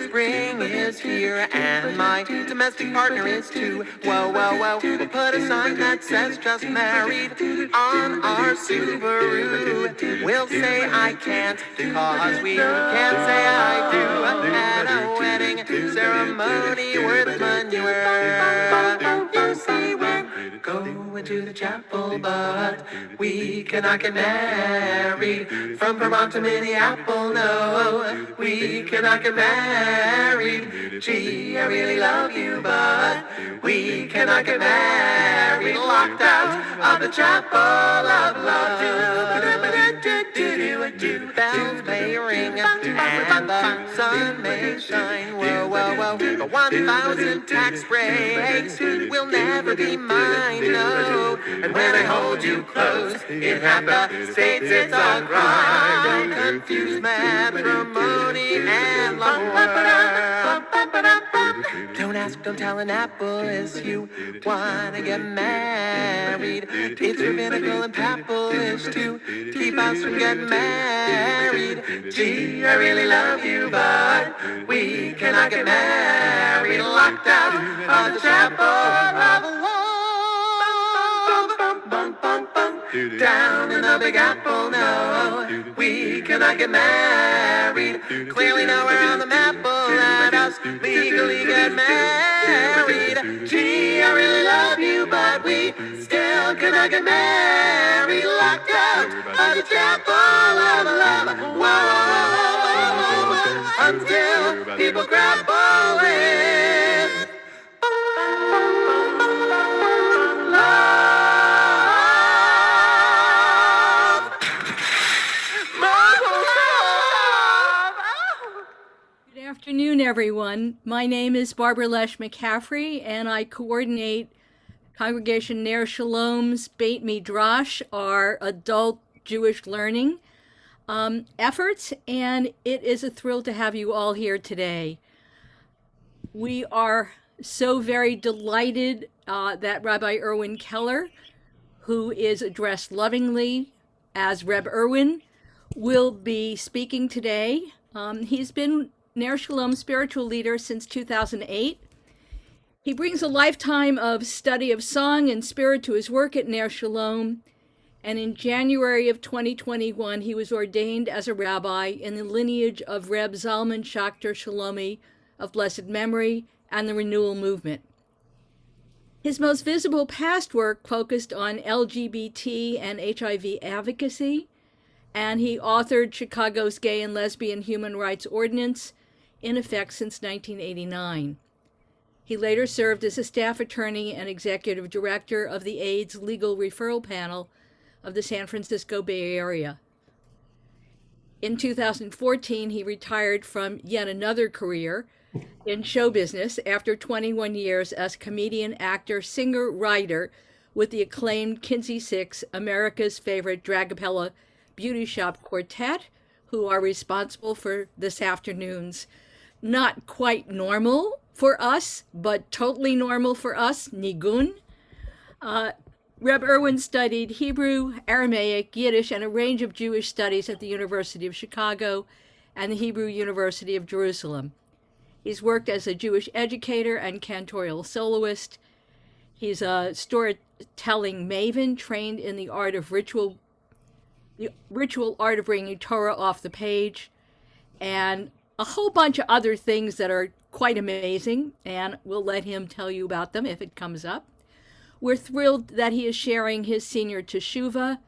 Spring is here and my domestic partner is too. Whoa, whoa, whoa. We'll put a sign that says just married on our Subaru. We'll say I can't because we can't say I do at a wedding ceremony worth manure. You see, we're going to the chapel, but we cannot get married. From Vermont to Minneapolis, no, we cannot get married. Gee, I really love you, but we cannot get married. Locked out of the chapel of love. Bells may ring and the sun may shine. Whoa, whoa, whoa. But 1,000 tax breaks will never be mine, no. And when I hold you close, in half the states it's a crime. Confused matrimony and love war. Don't ask, don't tell an apple if you wanna get married. It's rabbinical and papalish to keep us from getting married. Gee, I really love you, but we cannot get married. Locked out of the chapel of love. Down in the Big Apple, no, we cannot get married. Clearly nowhere on the map will let us legally get married. Gee, I really love you, but we still cannot get married. Locked out of the chapel of love. Whoa, until people grapple with love. Good afternoon, everyone. My name is Barbara Lesh McCaffrey, and I coordinate Congregation Ner Shalom's Beit Midrash, our adult Jewish learning efforts, and it is a thrill to have you all here today. We are so very delighted that Rabbi Irwin Keller, who is addressed lovingly as Reb Irwin, will be speaking today. He's been Ner Shalom's spiritual leader since 2008. He brings a lifetime of study of song and spirit to his work at Ner Shalom, and in January of 2021, he was ordained as a rabbi in the lineage of Reb Zalman Schachter Shalomi of blessed memory and the Renewal Movement. His most visible past work focused on LGBT and HIV advocacy, and he authored Chicago's Gay and Lesbian Human Rights Ordinance, in effect since 1989. He later served as a staff attorney and executive director of the AIDS Legal Referral Panel of the San Francisco Bay Area. In 2014, he retired from yet another career in show business after 21 years as comedian, actor, singer, writer with the acclaimed Kinsey Six, America's favorite dragapella beauty shop quartet, who are responsible for this afternoon's not quite normal for us, but totally normal for us, Nigun. Reb Irwin studied Hebrew, Aramaic, Yiddish, and a range of Jewish studies at the University of Chicago and the Hebrew University of Jerusalem. He's worked as a Jewish educator and cantorial soloist. He's a storytelling maven trained in the ritual art of bringing Torah off the page, and a whole bunch of other things that are quite amazing, and we'll let him tell you about them if it comes up. We're thrilled that he is sharing his Senior Teshuvah,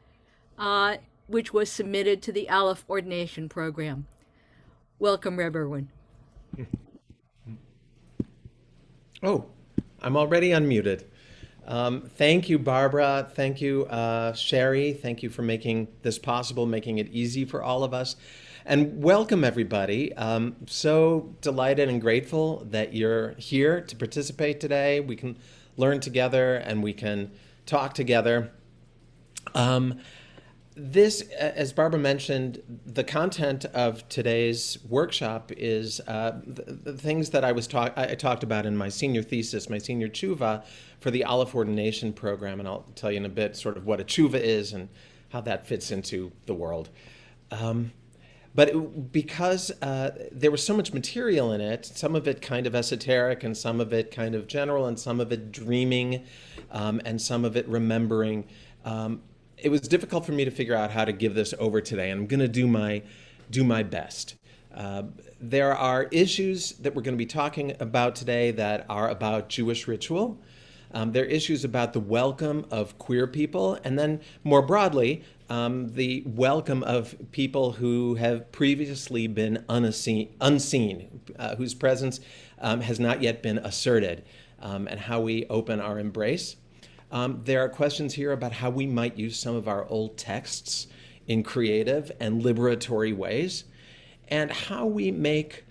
which was submitted to the ALEPH Ordination Program. Welcome, Reb Irwin. Oh, I'm already unmuted. Thank you, Barbara. Thank you, Sherry. Thank you for making this possible, making it easy for all of us. And welcome, everybody. So delighted and grateful that you're here to participate today. We can learn together and we can talk together. This, as Barbara mentioned, the content of today's workshop is the things that I talked about in my senior thesis, my Senior Teshuvah for the ALEPH Ordination Program, and I'll tell you in a bit sort of what a teshuvah is and that fits into the world. But because there was so much material in it, some of it kind of esoteric and some of it kind of general and some of it dreaming and some of it remembering, it was difficult for me to figure out how to give this over today, and I'm going to do my best. There are issues that we're going to be talking about today that are about Jewish ritual. There are issues about the welcome of queer people, and then more broadly, the welcome of people who have previously been unseen, whose presence has not yet been asserted, and how we open our embrace. There are questions here about how we might use some of our old texts in creative and liberatory ways, and how we make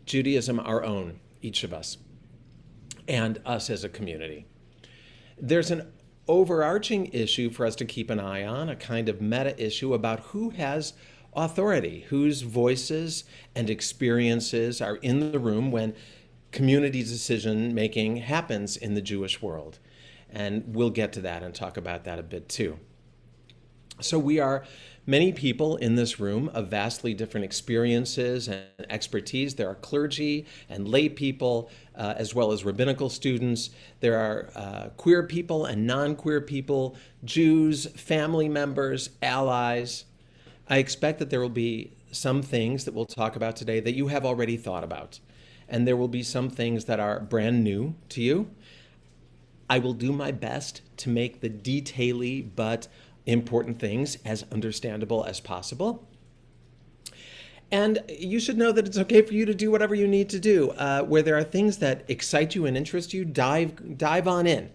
Judaism our own, each of us, and us as a community. There's an overarching issue for us to keep an eye on, a kind of meta issue about who has authority, whose voices and experiences are in the room when community decision making happens in the Jewish world. And we'll get to that and talk about that a bit too. So we are many people in this room of vastly different experiences and expertise. There are clergy and lay people, as well as rabbinical students. There are queer people and non-queer people, Jews, family members, allies. I expect that there will be some things that we'll talk about today that you have already thought about. And there will be some things that are brand new to you. I will do my best to make the detaily but important things as understandable as possible. And you should know that it's okay for you to do whatever you need to do. Where there are things that excite you and interest you, dive on in.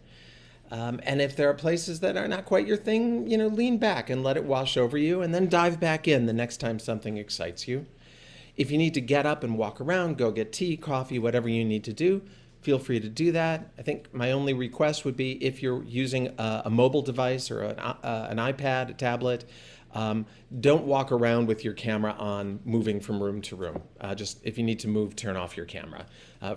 And if there are places that are not quite your thing, lean back and let it wash over you, and then dive back in the next time something excites you. If you need to get up and walk around, go get tea, coffee, whatever you need to do, feel free to do that. I think my only request would be if you're using a mobile device or an iPad, a tablet, don't walk around with your camera on, moving from room to room. Just if you need to move, turn off your camera.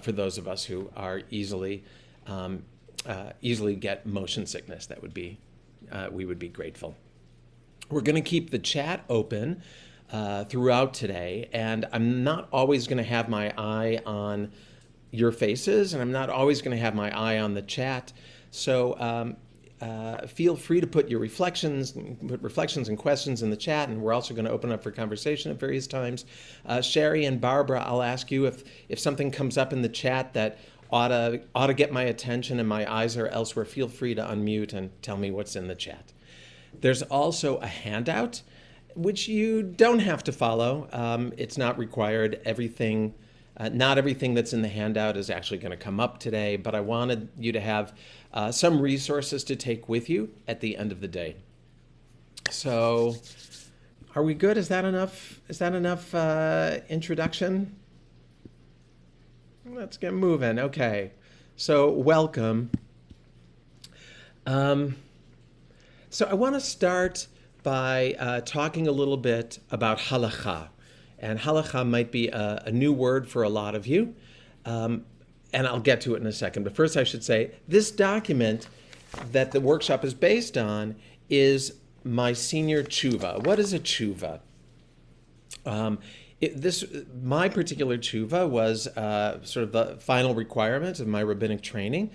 For those of us who are easily get motion sickness, that would be we would be grateful. We're going to keep the chat open throughout today, and I'm not always going to have my eye on your faces, and I'm not always going to have my eye on the chat. So feel free to put your reflections and questions in the chat, and we're also going to open up for conversation at various times. Sherry and Barbara, I'll ask you if something comes up in the chat that ought to get my attention and my eyes are elsewhere, feel free to unmute and tell me what's in the chat. There's also a handout, which you don't have to follow. It's not required. Not everything that's in the handout is actually going to come up today, but I wanted you to have some resources to take with you at the end of the day. So, are we good? Is that enough? Introduction? Let's get moving. Okay. So, welcome. So I want to start by talking a little bit about Halacha. And Halacha might be a new word for a lot of you, and I'll get to it in a second. But first I should say, this document that the workshop is based on is my Senior Teshuvah. What is a Teshuvah? My particular Teshuvah was sort of the final requirement of my rabbinic training.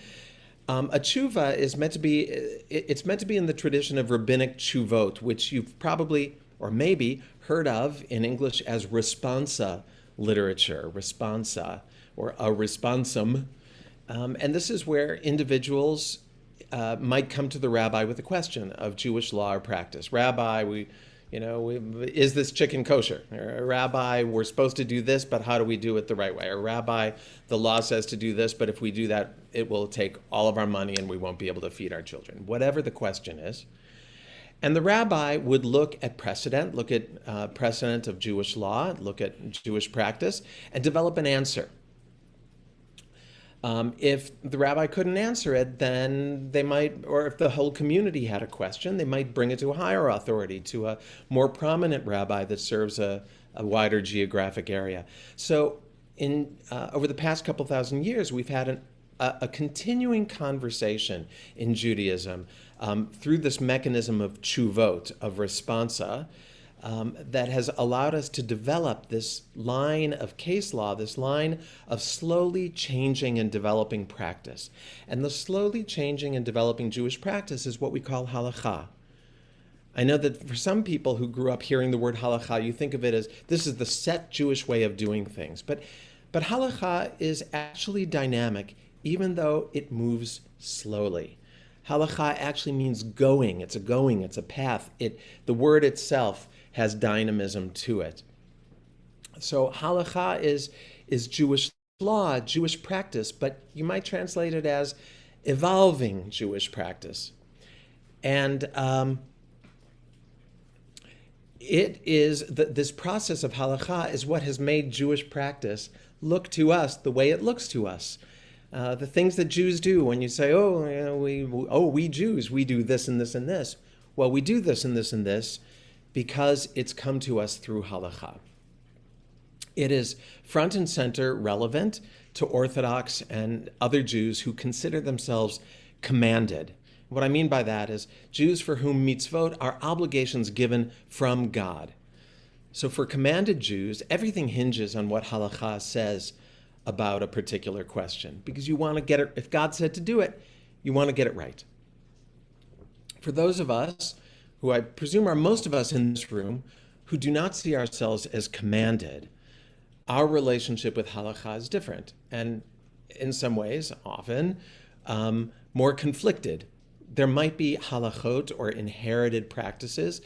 A Teshuvah is meant to be in the tradition of rabbinic Teshuvot, which you've probably or maybe heard of in English as responsa literature, responsa, or a responsum. And this is where individuals might come to the rabbi with a question of Jewish law or practice. Rabbi, is this chicken kosher? Or, Rabbi, we're supposed to do this, but how do we do it the right way? Or Rabbi, the law says to do this, but if we do that, it will take all of our money and we won't be able to feed our children. Whatever the question is. And the rabbi would look at precedent of Jewish law, look at Jewish practice, and develop an answer. If the rabbi couldn't answer it, then they might, or if the whole community had a question, they might bring it to a higher authority, to a more prominent rabbi that serves a wider geographic area. So over the past couple thousand years, we've had a continuing conversation in Judaism through this mechanism of tshuvot, of responsa, that has allowed us to develop this line of case law, this line of slowly changing and developing practice. And the slowly changing and developing Jewish practice is what we call halacha. I know that for some people who grew up hearing the word halacha, you think of it as this is the set Jewish way of doing things. But halacha is actually dynamic, even though it moves slowly. Halacha actually means going. It's a path. The word itself has dynamism to it. So halacha is Jewish law, Jewish practice, but you might translate it as evolving Jewish practice. And this process of halacha is what has made Jewish practice look to us the way it looks to us. The things that Jews do when you say, we Jews, we do this and this and this. Well, we do this and this and this because it's come to us through halacha. It is front and center relevant to Orthodox and other Jews who consider themselves commanded. What I mean by that is Jews for whom mitzvot are obligations given from God. So for commanded Jews, everything hinges on what halacha says about a particular question, because you want to get it, if God said to do it, you want to get it right. For those of us, who I presume are most of us in this room, who do not see ourselves as commanded, our relationship with halacha is different, and in some ways, often, more conflicted. There might be halachot or inherited practices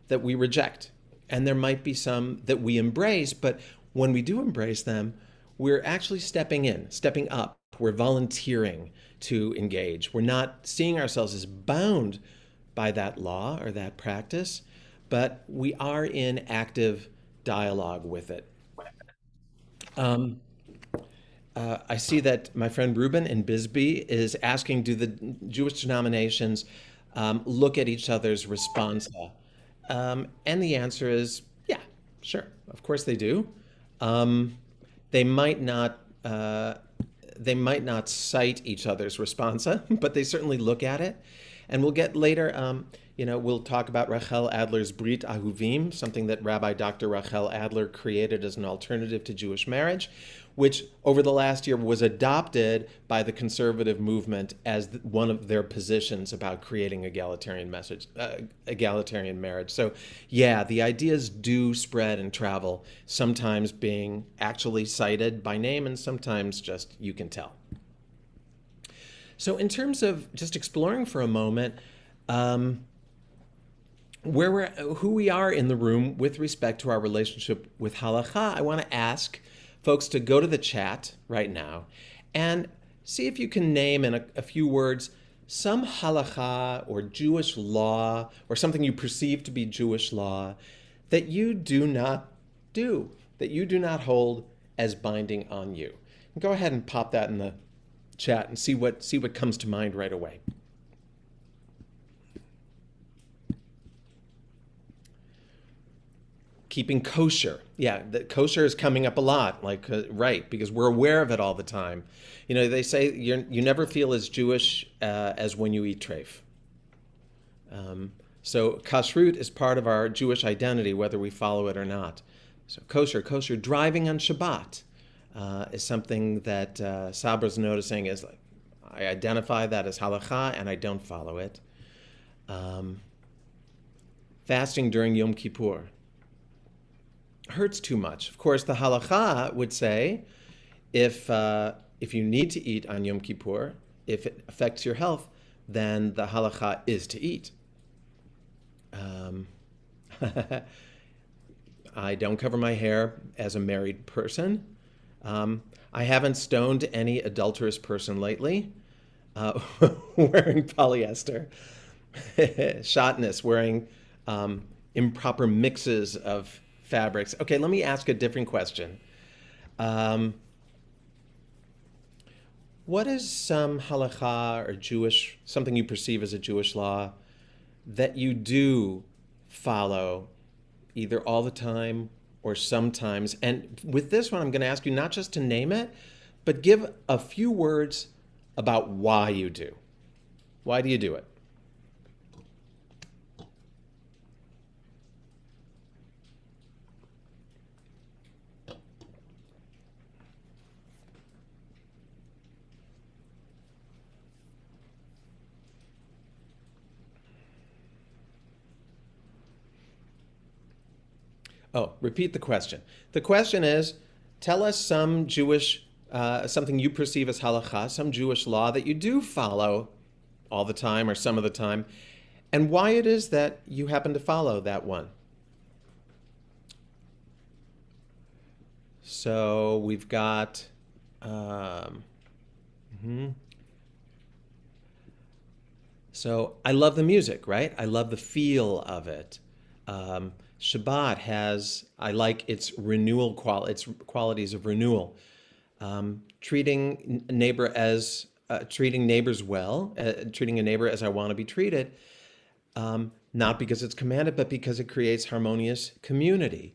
that we reject, and there might be some that we embrace, but when we do embrace them, we're actually stepping up. We're volunteering to engage. We're not seeing ourselves as bound by that law or that practice, but we are in active dialogue with it. I see that my friend Reuben in Bisbee is asking, do the Jewish denominations look at each other's responsa? And the answer is, yeah, sure, of course they do. They might not cite each other's responsa, but they certainly look at it. And we'll get later, we'll talk about Rahel Adler's Brit Ahuvim, something that Rabbi Dr. Rahel Adler created as an alternative to Jewish marriage, which over the last year was adopted by the conservative movement as one of their positions about creating egalitarian marriage. So yeah, the ideas do spread and travel, sometimes being actually cited by name and sometimes just you can tell. So in terms of just exploring for a moment who we are in the room with respect to our relationship with halacha, I want to ask folks to go to the chat right now and see if you can name in a few words some halacha or Jewish law or something you perceive to be Jewish law that you do not do, that you do not hold as binding on you. And go ahead and pop that in the chat and see what comes to mind right away. Keeping kosher. Yeah, the kosher is coming up a lot, right, because we're aware of it all the time. They say you never feel as Jewish as when you eat treif. So kashrut is part of our Jewish identity, whether we follow it or not. So kosher, driving on Shabbat is something that Sabra's noticing is like, I identify that as halacha and I don't follow it. Fasting during Yom Kippur hurts too much. Of course, the halacha would say if you need to eat on Yom Kippur, if it affects your health, then the halacha is to eat. I don't cover my hair as a married person. I haven't stoned any adulterous person lately wearing polyester. Shotness, wearing improper mixes of fabrics. Okay, let me ask a different question. What is some halacha or Jewish, something you perceive as a Jewish law that you do follow either all the time or sometimes? And with this one, I'm going to ask you not just to name it, but give a few words about why you do. Why do you do it? Oh, repeat the question. The question is, tell us some Jewish, something you perceive as halacha, some Jewish law that you do follow all the time or some of the time, and why it is that you happen to follow that one. So we've got, so I love the music, right? I love the feel of it. Shabbat has, I like its renewal its qualities of renewal. Treating treating neighbors well, treating a neighbor as I want to be treated, not because it's commanded, but because it creates harmonious community.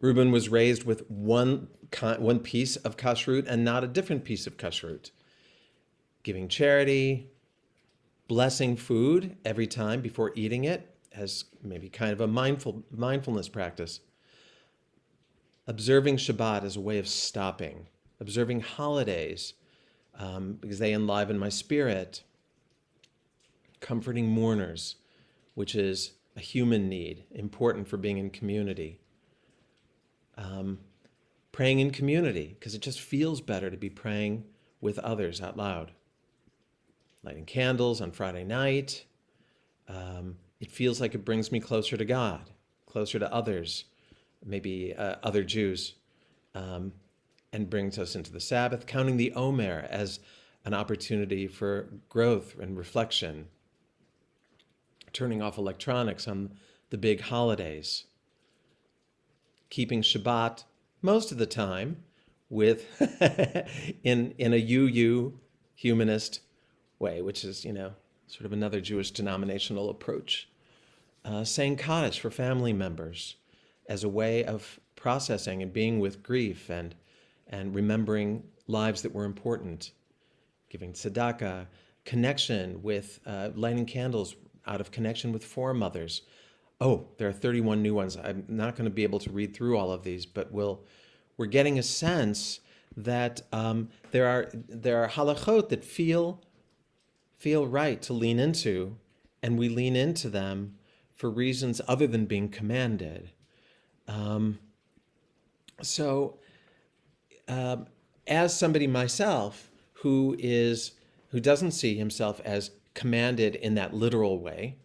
Reuben was raised with one piece of kashrut and not a different piece of kashrut. Giving charity, blessing food every time before eating it as maybe kind of a mindfulness practice. Observing Shabbat as a way of stopping. Observing holidays because they enliven my spirit. Comforting mourners, which is a human need, important for being in community. Praying in community, because it just feels better to be praying with others out loud. Lighting candles on Friday night. It feels like it brings me closer to God, closer to others, maybe other Jews, and brings us into the Sabbath. Counting the Omer as an opportunity for growth and reflection. Turning off electronics on the big holidays. Keeping Shabbat most of the time with in a humanist way, which is, sort of another Jewish denominational approach. Saying Kaddish for family members as a way of processing and being with grief and remembering lives that were important. Giving tzedakah, connection with lighting candles out of connection with foremothers. Oh, there are 31 new ones. I'm not going to be able to read through all of these, but we're getting a sense that there are halachot that feel right to lean into, and we lean into them for reasons other than being commanded. As somebody myself who doesn't see himself as commanded in that literal way,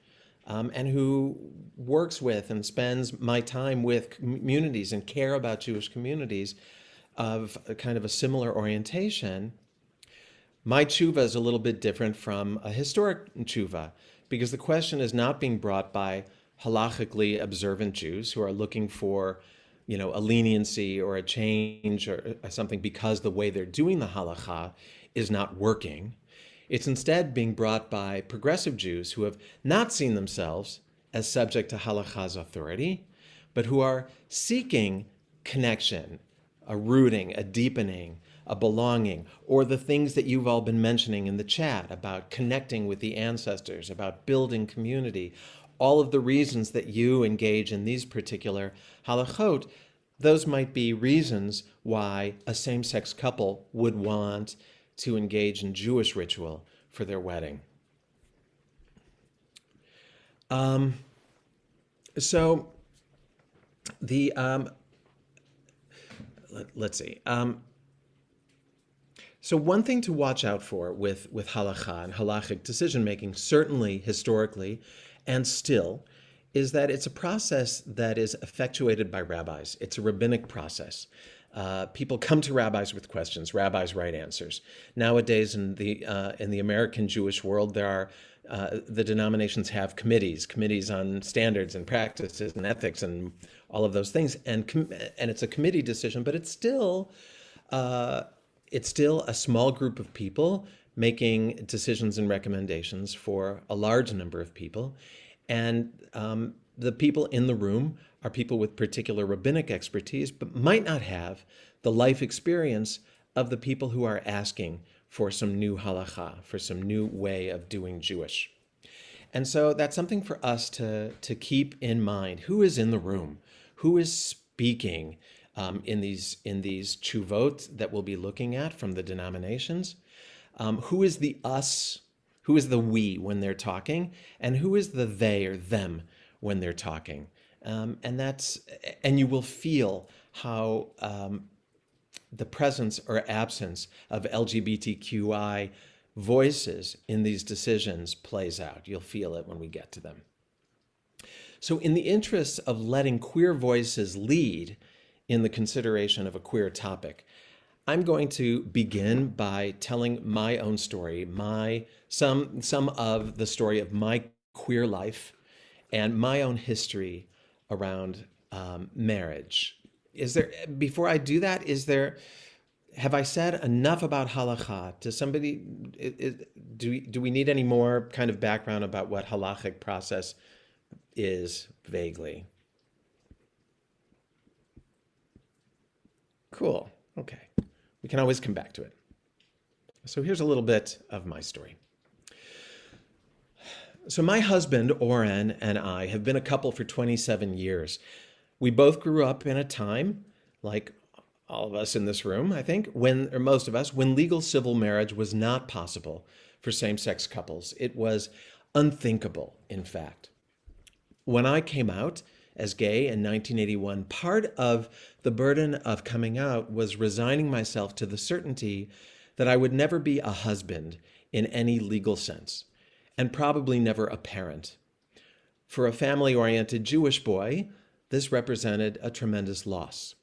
and who works with and spends my time with communities and care about Jewish communities of a kind of a similar orientation, my tshuva is a little bit different from a historic tshuva, because the question is not being brought by halachically observant Jews who are looking for, a leniency or a change or something because the way they're doing the halacha is not working. It's instead being brought by progressive Jews who have not seen themselves as subject to halacha's authority, but who are seeking connection, a rooting, a deepening, a belonging, or the things that you've all been mentioning in the chat about connecting with the ancestors, about building community, all of the reasons that you engage in these particular halachot. Those might be reasons why a same-sex couple would want to engage in Jewish ritual for their wedding. Let's see. So one thing to watch out for with halacha and halachic decision-making, certainly historically and still, is that it's a process that is effectuated by rabbis. It's a rabbinic process. People come to rabbis with questions. Rabbis write answers. Nowadays, in the American Jewish world, there are the denominations have committees on standards and practices and ethics and all of those things, and it's a committee decision, but it's still a small group of people making decisions and recommendations for a large number of people, and the people in the room are people with particular rabbinic expertise, but might not have the life experience of the people who are asking for some new halacha, for some new way of doing Jewish. And so that's something for us to keep in mind. Who is in the room? Who is speaking in these tshuvot that we'll be looking at from the denominations? Who is the us? Who is the we when they're talking? And who is the they or them when they're talking? And you will feel how the presence or absence of LGBTQI voices in these decisions plays out. You'll feel it when we get to them. So in the interest of letting queer voices lead in the consideration of a queer topic, I'm going to begin by telling my own story, some of the story of my queer life and my own history around marriage. Before I do that, have I said enough about halacha? Does somebody, do we need any more kind of background about what halachic process is vaguely? Cool, okay. We can always come back to it. So here's a little bit of my story. So my husband, Oren, and I have been a couple for 27 years. We both grew up in a time, like all of us in this room, I think, or most of us, when legal civil marriage was not possible for same-sex couples. It was unthinkable, in fact. When I came out as gay in 1981, part of the burden of coming out was resigning myself to the certainty that I would never be a husband in any legal sense, and probably never a parent. For a family-oriented Jewish boy, this represented a tremendous loss.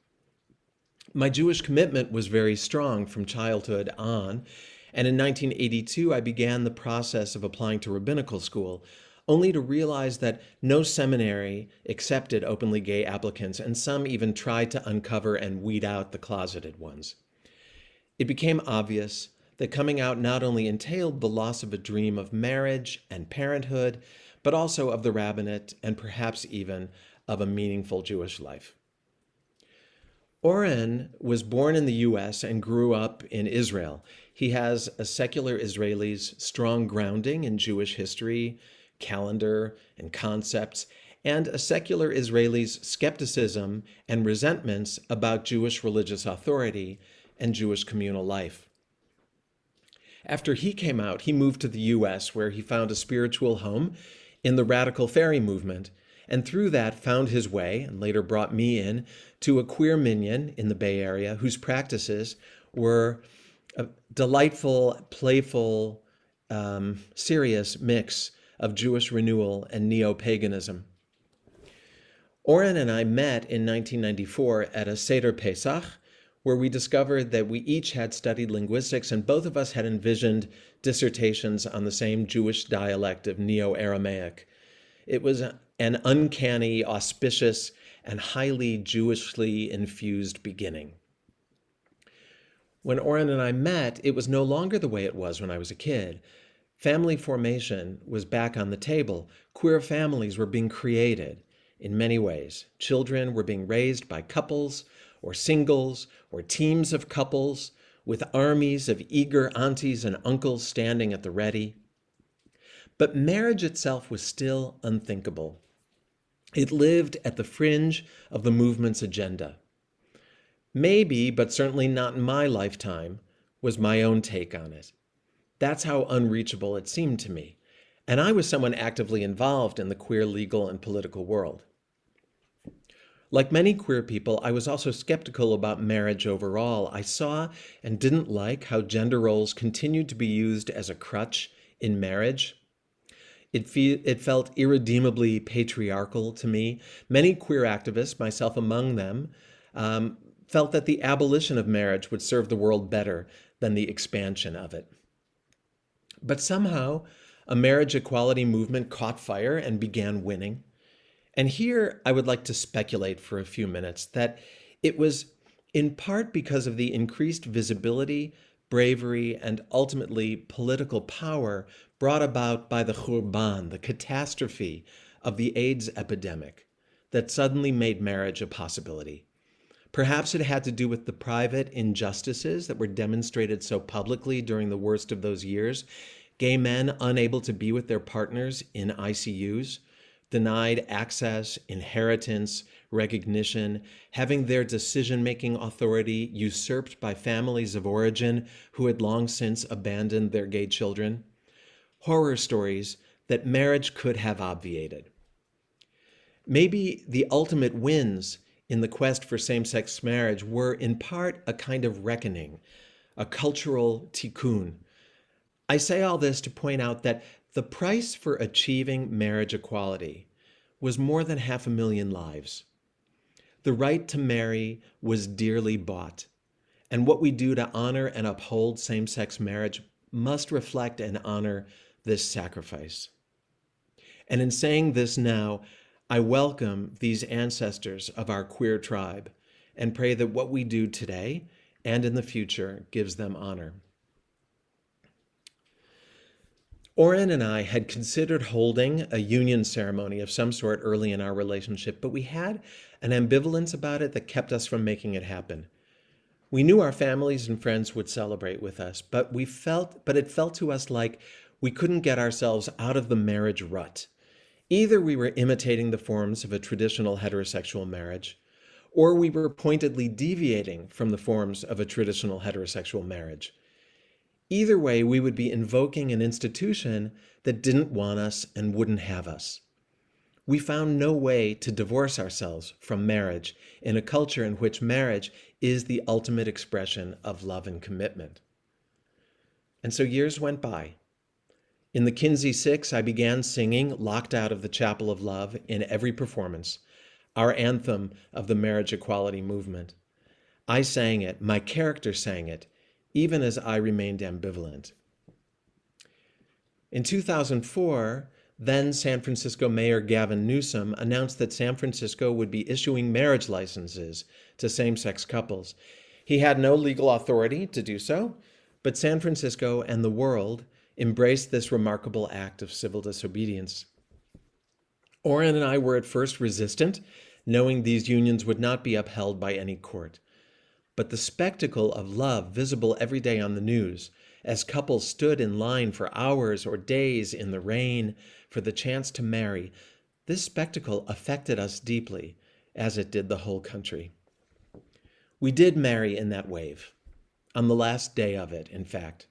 My Jewish commitment was very strong from childhood on, and in 1982 I began the process of applying to rabbinical school, only to realize that no seminary accepted openly gay applicants, and some even tried to uncover and weed out the closeted ones. It became obvious that coming out not only entailed the loss of a dream of marriage and parenthood, but also of the rabbinate and perhaps even of a meaningful Jewish life. Oren was born in the U.S. and grew up in Israel. He has a secular Israeli's strong grounding in Jewish history, calendar, and concepts, and a secular Israeli's skepticism and resentments about Jewish religious authority and Jewish communal life. After he came out, he moved to the U.S., where he found a spiritual home in the radical fairy movement, and through that found his way, and later brought me in, to a queer minyan in the Bay Area whose practices were a delightful, playful, serious mix of Jewish renewal and neo-paganism. Oren and I met in 1994 at a Seder Pesach, where we discovered that we each had studied linguistics and both of us had envisioned dissertations on the same Jewish dialect of Neo-Aramaic. It was an uncanny, auspicious, and highly Jewishly infused beginning. When Oren and I met, it was no longer the way it was when I was a kid. Family formation was back on the table. Queer families were being created in many ways. Children were being raised by couples or singles or teams of couples with armies of eager aunties and uncles standing at the ready. But marriage itself was still unthinkable. It lived at the fringe of the movement's agenda. Maybe, but certainly not in my lifetime, was my own take on it. That's how unreachable it seemed to me. And I was someone actively involved in the queer legal and political world. Like many queer people, I was also skeptical about marriage overall. I saw and didn't like how gender roles continued to be used as a crutch in marriage. It felt irredeemably patriarchal to me. Many queer activists, myself among them, felt that the abolition of marriage would serve the world better than the expansion of it. But somehow, a marriage equality movement caught fire and began winning. And here I would like to speculate for a few minutes that it was in part because of the increased visibility, bravery, and ultimately political power brought about by the Churban, the catastrophe of the AIDS epidemic that suddenly made marriage a possibility. Perhaps it had to do with the private injustices that were demonstrated so publicly during the worst of those years. Gay men unable to be with their partners in ICUs, denied access, inheritance, recognition, having their decision-making authority usurped by families of origin who had long since abandoned their gay children. Horror stories that marriage could have obviated. Maybe the ultimate wins in the quest for same-sex marriage were in part a kind of reckoning, a cultural tikkun. I say all this to point out that the price for achieving marriage equality was more than 500,000 lives. The right to marry was dearly bought, and what we do to honor and uphold same-sex marriage must reflect and honor this sacrifice. And in saying this now, I welcome these ancestors of our queer tribe and pray that what we do today and in the future gives them honor. Oren and I had considered holding a union ceremony of some sort early in our relationship, but we had an ambivalence about it that kept us from making it happen. We knew our families and friends would celebrate with us, but it felt to us like we couldn't get ourselves out of the marriage rut. Either we were imitating the forms of a traditional heterosexual marriage, or we were pointedly deviating from the forms of a traditional heterosexual marriage. Either way, we would be invoking an institution that didn't want us and wouldn't have us. We found no way to divorce ourselves from marriage in a culture in which marriage is the ultimate expression of love and commitment. And so years went by. In the Kinsey Six, I began singing Locked Out of the Chapel of Love in every performance, our anthem of the marriage equality movement. I sang it, my character sang it, even as I remained ambivalent. In 2004, then San Francisco Mayor Gavin Newsom announced that San Francisco would be issuing marriage licenses to same-sex couples. He had no legal authority to do so, but San Francisco and the world embraced this remarkable act of civil disobedience. Oren and I were at first resistant, knowing these unions would not be upheld by any court. But the spectacle of love visible every day on the news, as couples stood in line for hours or days in the rain for the chance to marry, this spectacle affected us deeply, as it did the whole country. We did marry in that wave, on the last day of it, in fact.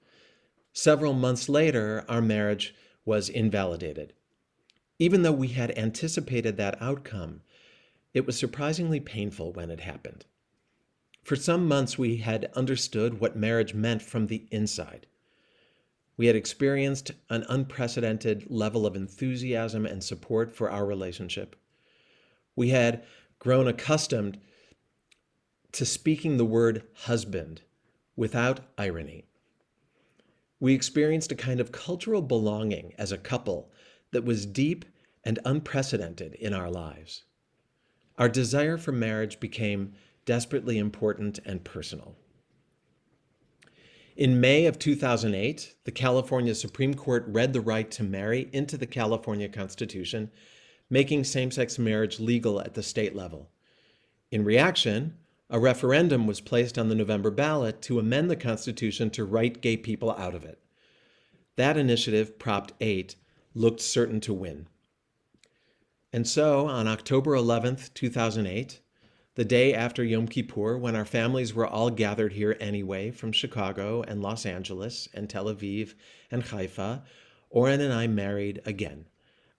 Several months later, our marriage was invalidated. Even though we had anticipated that outcome, it was surprisingly painful when it happened. For some months, we had understood what marriage meant from the inside. We had experienced an unprecedented level of enthusiasm and support for our relationship. We had grown accustomed to speaking the word husband without irony. We experienced a kind of cultural belonging as a couple that was deep and unprecedented in our lives. Our desire for marriage became desperately important and personal. In May of 2008, the California Supreme Court read the right to marry into the California Constitution, making same-sex marriage legal at the state level. In reaction, a referendum was placed on the November ballot to amend the Constitution to write gay people out of it. That initiative, Prop 8, looked certain to win. And so, on October 11th, 2008, the day after Yom Kippur, when our families were all gathered here anyway from Chicago and Los Angeles and Tel Aviv and Haifa, Oren and I married again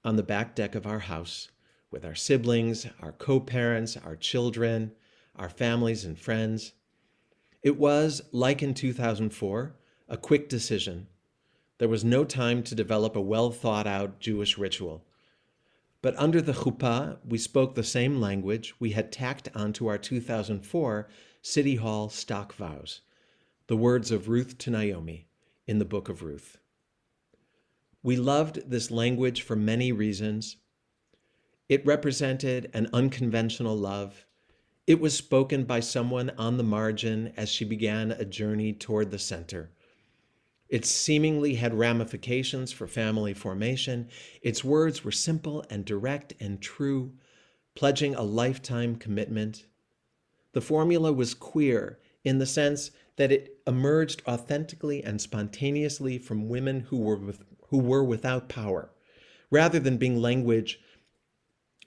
on the back deck of our house with our siblings, our co-parents, our children, our families and friends. It was, like in 2004, a quick decision. There was no time to develop a well-thought-out Jewish ritual. But under the chuppah, we spoke the same language we had tacked onto our 2004 City Hall stock vows, the words of Ruth to Naomi in the book of Ruth. We loved this language for many reasons. It represented an unconventional love. It was spoken by someone on the margin as she began a journey toward the center. It seemingly had ramifications for family formation. Its words were simple and direct and true, pledging a lifetime commitment. The formula was queer in the sense that it emerged authentically and spontaneously from women who were without power, rather than being language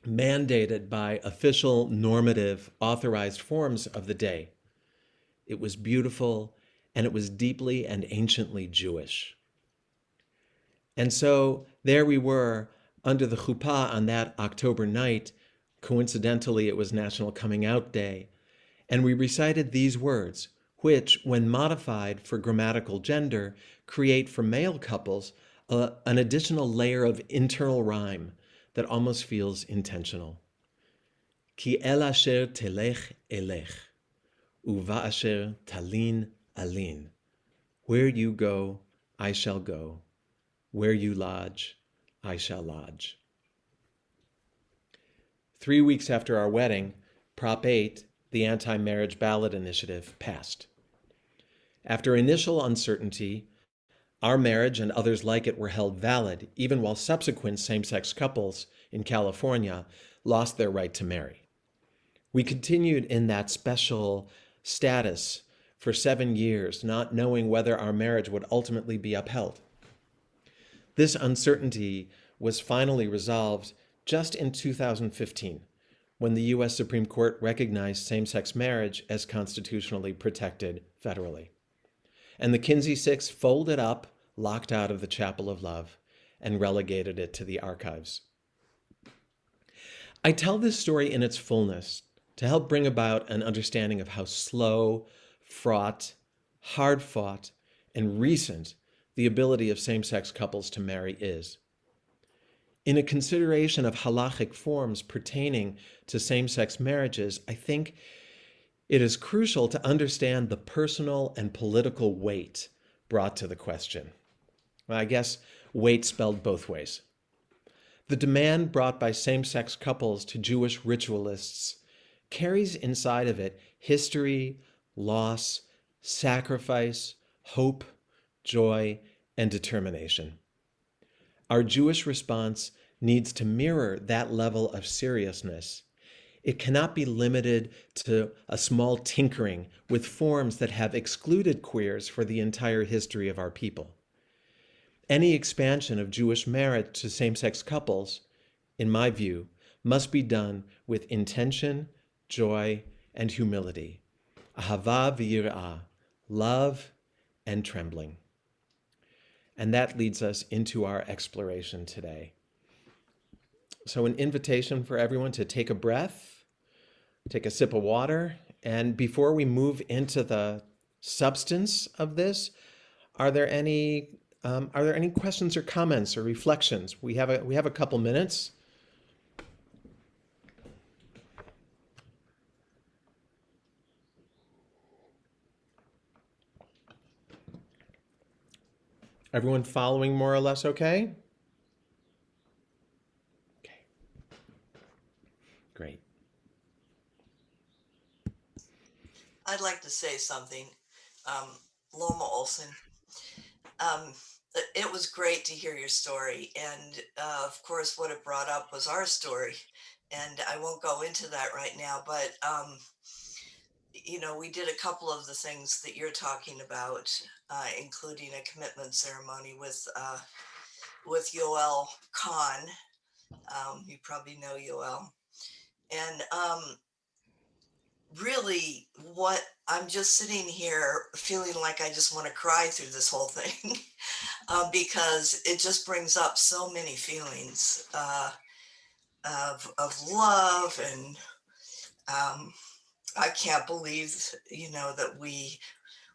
mandated by official, normative, authorized forms of the day. It was beautiful, and it was deeply and anciently Jewish. And so there we were under the chuppah on that October night. Coincidentally, it was National Coming Out Day. And we recited these words, which, when modified for grammatical gender, create for male couples an additional layer of internal rhyme that almost feels intentional. Ki el asher telech elech, uva asher talin alin. Where you go, I shall go. Where you lodge, I shall lodge. 3 weeks after our wedding, Prop 8, the anti-marriage ballot initiative, passed. After initial uncertainty, our marriage and others like it were held valid, even while subsequent same-sex couples in California lost their right to marry. We continued in that special status for 7 years, not knowing whether our marriage would ultimately be upheld. This uncertainty was finally resolved just in 2015, when the U.S. Supreme Court recognized same-sex marriage as constitutionally protected federally. And the Kinsey Six folded up, locked out of the Chapel of Love, and relegated it to the archives. I tell this story in its fullness to help bring about an understanding of how slow, fraught, hard-fought, and recent the ability of same-sex couples to marry is. In a consideration of halachic forms pertaining to same-sex marriages, I think it is crucial to understand the personal and political weight brought to the question. Well, I guess weight spelled both ways. The demand brought by same-sex couples to Jewish ritualists carries inside of it history, loss, sacrifice, hope, joy, and determination. Our Jewish response needs to mirror that level of seriousness. It cannot be limited to a small tinkering with forms that have excluded queers for the entire history of our people. Any expansion of Jewish marriage to same-sex couples, in my view, must be done with intention, joy, and humility. Ahava v'yirah, love and trembling. And that leads us into our exploration today. So an invitation for everyone to take a breath, take a sip of water, and before we move into the substance of this, are there any questions or comments or reflections? We have a couple minutes. Everyone following more or less okay? Okay. Great. I'd like to say something. Loma Olson, it was great to hear your story. And of course, what it brought up was our story. And I won't go into that right now, but we did a couple of the things that you're talking about, including a commitment ceremony with Yoel Khan. You probably know Yoel. And really, what I'm just sitting here feeling like I just want to cry through this whole thing because it just brings up so many feelings of love, and I can't believe that we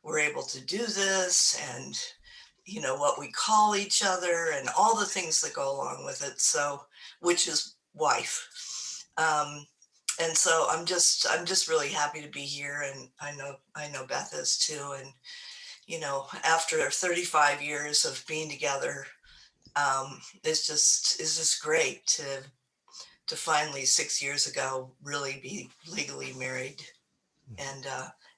were able to do this, and what we call each other and all the things that go along with it, so which is wife. And so I'm just really happy to be here, and I know Beth is too. And after 35 years of being together, it's just great to finally 6 years ago really be legally married, and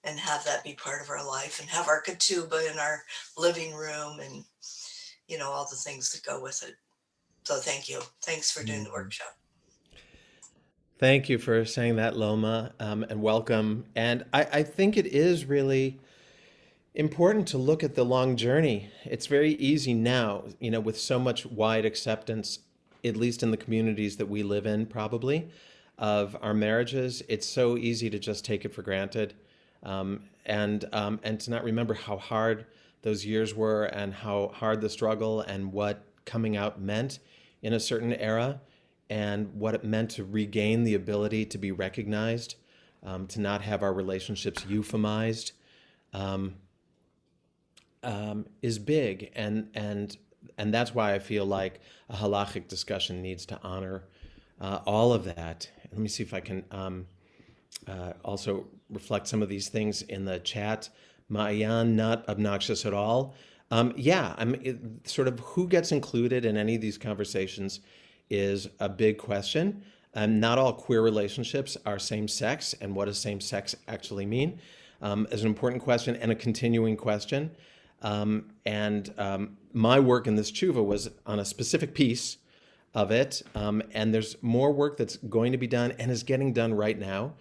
and have that be part of our life, and have our ketubah in our living room, and all the things that go with it. So thank you. Thanks for doing the workshop. Thank you for saying that, Loma, and welcome. And I think it is really important to look at the long journey. It's very easy now, with so much wide acceptance, at least in the communities that we live in, probably, of our marriages. It's so easy to just take it for granted, and to not remember how hard those years were, and how hard the struggle, and what coming out meant in a certain era, and what it meant to regain the ability to be recognized, to not have our relationships euphemized. Is big, and that's why I feel like a halachic discussion needs to honor all of that. Let me see if I can also reflect some of these things in the chat. Ma'ayan, not obnoxious at all. Sort of who gets included in any of these conversations is a big question. Not all queer relationships are same sex, and what does same sex actually mean is an important question and a continuing question. My work in this tshuva was on a specific piece of it, and there's more work that's going to be done and is getting done right now,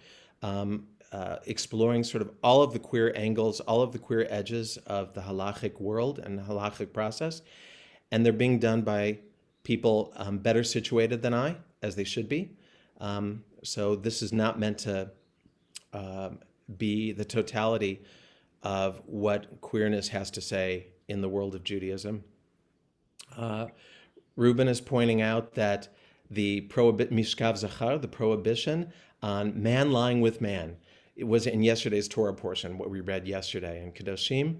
exploring sort of all of the queer angles, all of the queer edges of the halachic world and the halachic process, and they're being done by people better situated than I, as they should be. So this is not meant to be the totality of what queerness has to say in the world of Judaism. Reuben is pointing out that the mishkav zachar, the prohibition on man lying with man, it was in yesterday's Torah portion, what we read yesterday in Kedoshim,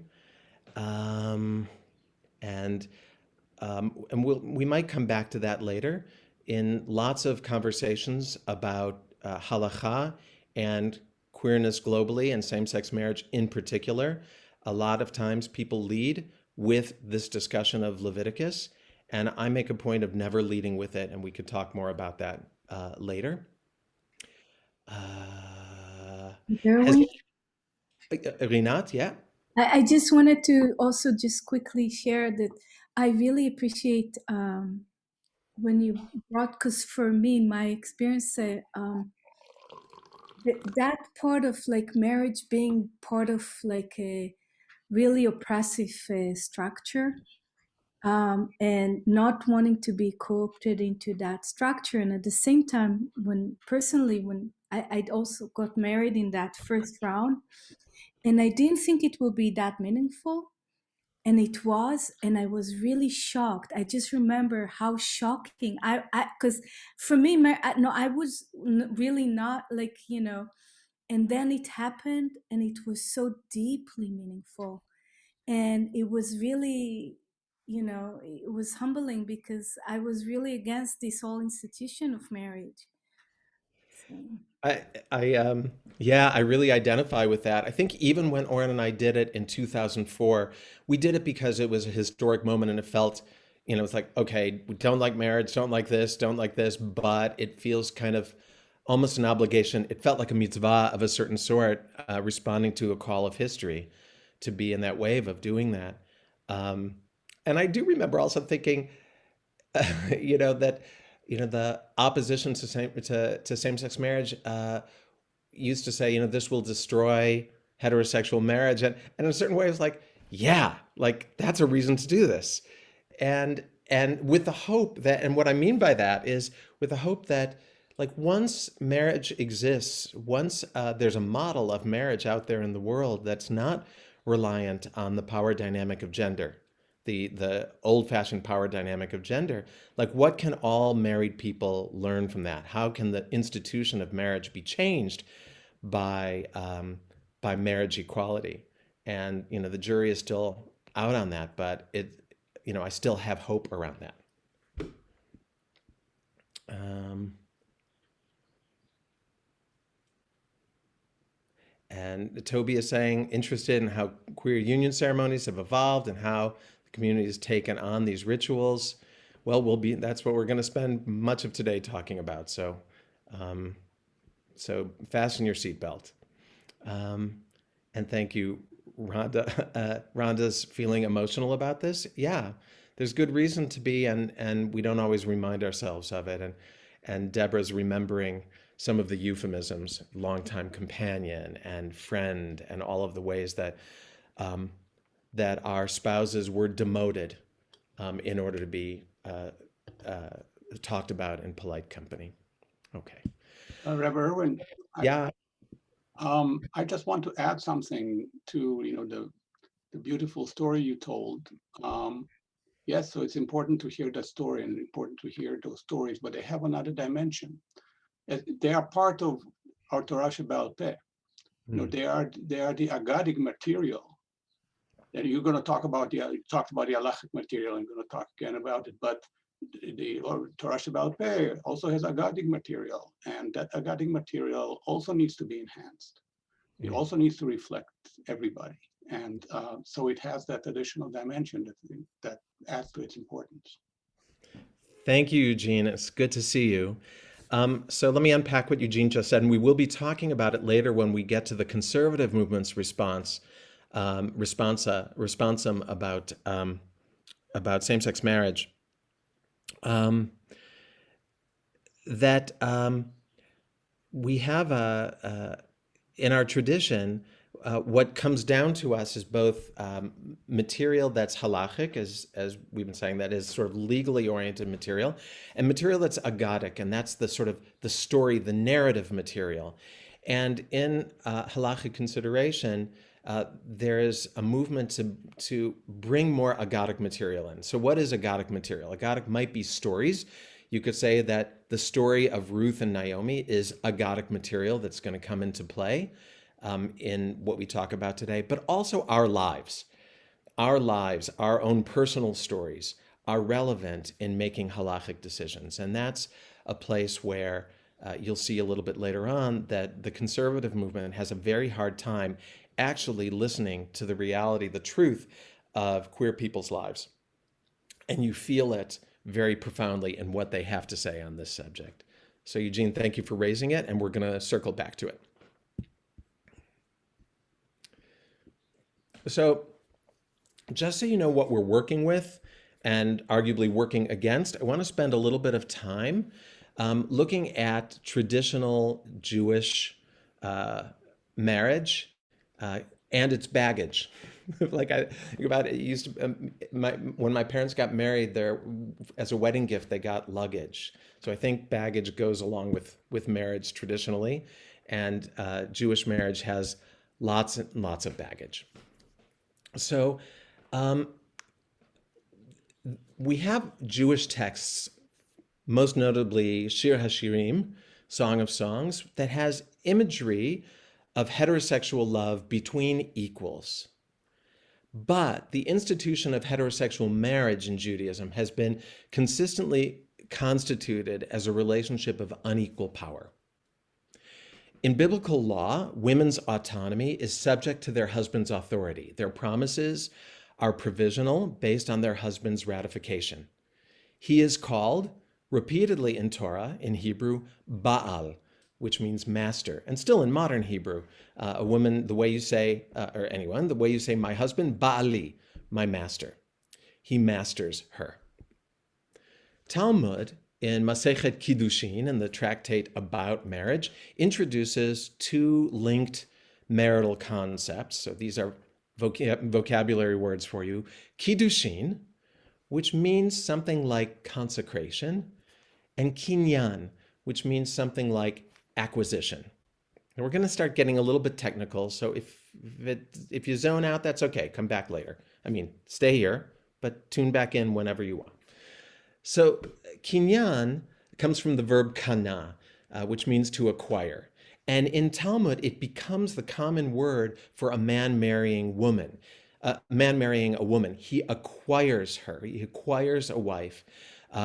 we might come back to that later in lots of conversations about halacha and queerness globally, and same-sex marriage in particular. A lot of times people lead with this discussion of Leviticus, and I make a point of never leading with it, and we could talk more about that later. Irwin? Rinat, yeah? I just wanted to also just quickly share that I really appreciate when you brought, because for me, my experience, that part of like marriage being part of like a really oppressive structure, and not wanting to be co-opted into that structure. And at the same time, when I'd also got married in that first round, and I didn't think it would be that meaningful. And it was, and I was really shocked. I just remember how shocking because for me, I was really not like, and then it happened, and it was so deeply meaningful. And it was really, it was humbling, because I was really against this whole institution of marriage. So. I really identify with that. I think even when Oren and I did it in 2004, we did it because it was a historic moment, and it felt, it's like, okay, we don't like marriage, don't like this, but it feels kind of almost an obligation. It felt like a mitzvah of a certain sort, responding to a call of history, to be in that wave of doing that. And I do remember also thinking, that the opposition to same-sex marriage used to say, this will destroy heterosexual marriage, and in a certain way, it's like, yeah, like that's a reason to do this, and with the hope that, and what I mean by that is with the hope that, like, once marriage exists, once there's a model of marriage out there in the world that's not reliant on the power dynamic of gender, the old-fashioned power dynamic of gender, like, what can all married people learn from that? How can the institution of marriage be changed by marriage equality? And the jury is still out on that, but I still have hope around that. And Toby is saying, interested in how queer union ceremonies have evolved and how the community has taken on these rituals. Well, that's what we're going to spend much of today talking about. So fasten your seatbelt. And thank you, Rhonda. Rhonda's feeling emotional about this. Yeah, there's good reason to be, and we don't always remind ourselves of it. And Deborah's remembering some of the euphemisms, longtime companion and friend, and all of the ways that that our spouses were demoted in order to be talked about in polite company. Okay. Rabbi Irwin, Yeah. I just want to add something to the beautiful story you told. Yes, so it's important to hear the story and important to hear those stories, but they have another dimension. They are part of our Torah Sheba'al Peh. They are the agadic material. And you're going to talk about you talked about the halachic material. I'm going to talk again about it, but the Torah Sheba'al Peh also has agadic material, and that agadic material also needs to be enhanced. It also needs to reflect everybody, and so it has that additional dimension that adds to its importance. Thank you, Eugene. It's good to see you. So let me unpack what Eugene just said, and we will be talking about it later when we get to the conservative movement's responsum about same-sex marriage. We have in our tradition, what comes down to us is both material that's halachic, as we've been saying, that is sort of legally oriented material, and material that's agadic, and that's the sort of the story, the narrative material. And in halachic consideration, there is a movement to bring more agadic material in. So what is agadic material? Agadic might be stories. You could say that the story of Ruth and Naomi is agadic material that's going to come into play in what we talk about today, but also our lives, our own personal stories are relevant in making halachic decisions. And that's a place where you'll see a little bit later on that the conservative movement has a very hard time actually listening to the reality, the truth of queer people's lives. And you feel it very profoundly in what they have to say on this subject. So Eugene, thank you for raising it, and we're going to circle back to it. So just so you know what we're working with and arguably working against, I want to spend a little bit of time looking at traditional Jewish marriage and its baggage. Like I think about it, used to, when my parents got married, there as a wedding gift they got luggage. So I think baggage goes along with marriage traditionally, and Jewish marriage has lots and lots of baggage. So we have Jewish texts, most notably Shir HaShirim, Song of Songs, that has imagery of heterosexual love between equals. But the institution of heterosexual marriage in Judaism has been consistently constituted as a relationship of unequal power. In biblical law, women's autonomy is subject to their husband's authority. Their promises are provisional based on their husband's ratification. He is called repeatedly in Torah, in Hebrew, Baal, which means master. And still in modern Hebrew, a woman, the way you say, or anyone, the way you say my husband, Baali, my master. He masters her. Talmud, in Masechet Kiddushin, in the tractate about marriage, introduces two linked marital concepts. So these are vocabulary words for you. Kiddushin, which means something like consecration, and kinyan, which means something like acquisition. And we're going to start getting a little bit technical, so if you zone out, that's okay. Come back later. I mean, stay here, but tune back in whenever you want. So kinyan comes from the verb kana, which means to acquire. And in Talmud, it becomes the common word for a man marrying a woman. He acquires her. He acquires a wife.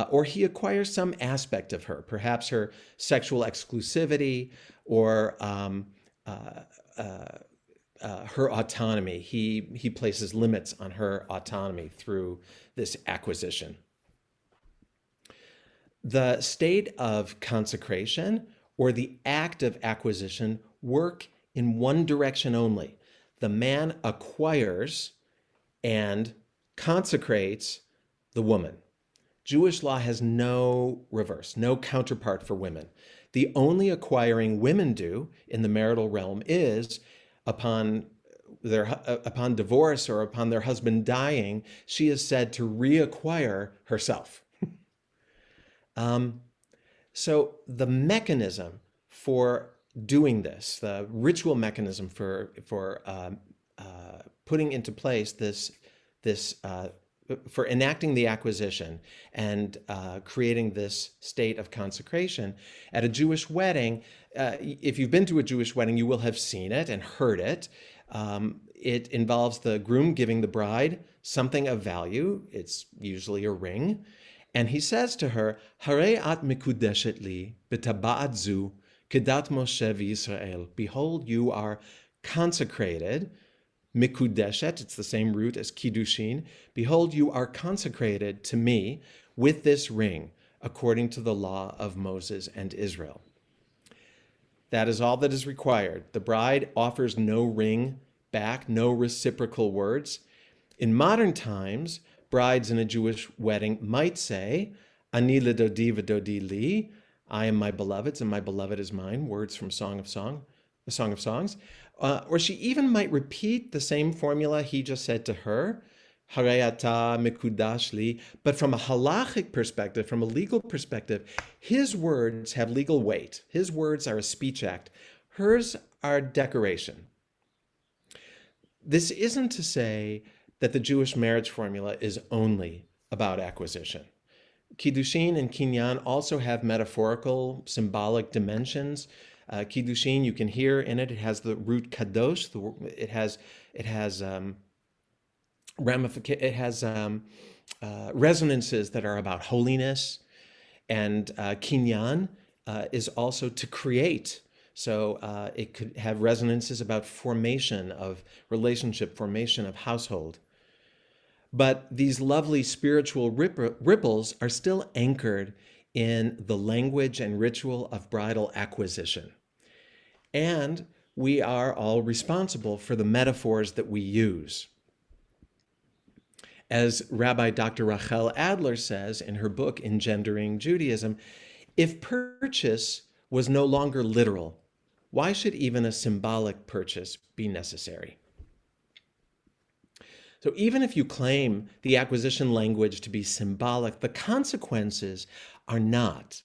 Or he acquires some aspect of her, perhaps her sexual exclusivity or her autonomy. He places limits on her autonomy through this acquisition. The state of consecration or the act of acquisition work in one direction only. the man acquires and consecrates the woman. Jewish law has no reverse, no counterpart for women. The only acquiring women do in the marital realm is upon divorce or upon their husband dying, she is said to reacquire herself. So the mechanism for doing this, the ritual mechanism for putting into place this for enacting the acquisition and creating this state of consecration at a Jewish wedding. If you've been to a Jewish wedding, you will have seen it and heard it. It involves the groom giving the bride something of value. It's usually a ring. And he says to her, Harei at mikudeshet li b'taba'at zu kedat Moshe v'Yisrael. Behold, you are consecrated. Mikudeshet, it's the same root as kiddushin. Behold, you are consecrated to me with this ring, according to the law of Moses and Israel. That is all that is required. The bride offers no ring back, no reciprocal words. In modern times, brides in a Jewish wedding might say, Ani ledodi v'dodi li, I am my beloved's and my beloved is mine, words from Song of Songs. Or she even might repeat the same formula he just said to her, Harei ata mikudash li. But from a halachic perspective, from a legal perspective, his words have legal weight. His words are a speech act. Hers are decoration. This isn't to say that the Jewish marriage formula is only about acquisition. Kiddushin and kinyan also have metaphorical, symbolic dimensions. Kiddushin, you can hear in it, it has the root kadosh. It has resonances that are about holiness, and kinyan is also to create. So it could have resonances about formation of relationship, formation of household. But these lovely spiritual ripples are still anchored in the language and ritual of bridal acquisition. And we are all responsible for the metaphors that we use. As Rabbi Dr. Rahel Adler says in her book, Engendering Judaism, if purchase was no longer literal, why should even a symbolic purchase be necessary? So even if you claim the acquisition language to be symbolic, the consequences are not,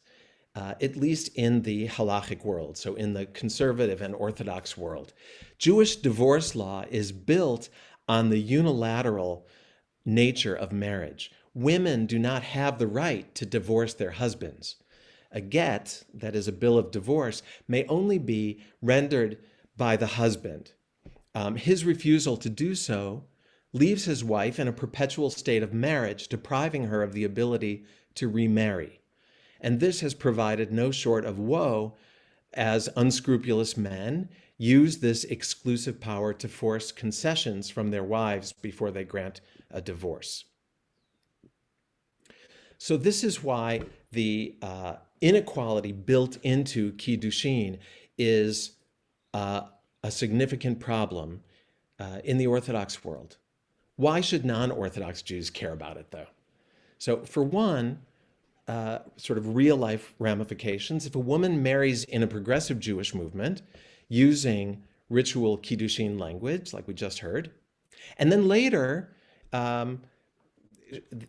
at least in the halachic world, so in the conservative and orthodox world. Jewish divorce law is built on the unilateral nature of marriage. Women do not have the right to divorce their husbands. A get, that is a bill of divorce, may only be rendered by the husband. His refusal to do so leaves his wife in a perpetual state of marriage, depriving her of the ability to remarry. And this has provided no short of woe as unscrupulous men use this exclusive power to force concessions from their wives before they grant a divorce. So this is why the inequality built into Kiddushin is a significant problem in the Orthodox world. Why should non-Orthodox Jews care about it, though? So for one, sort of real-life ramifications, if a woman marries in a progressive Jewish movement using ritual Kiddushin language, like we just heard, and then later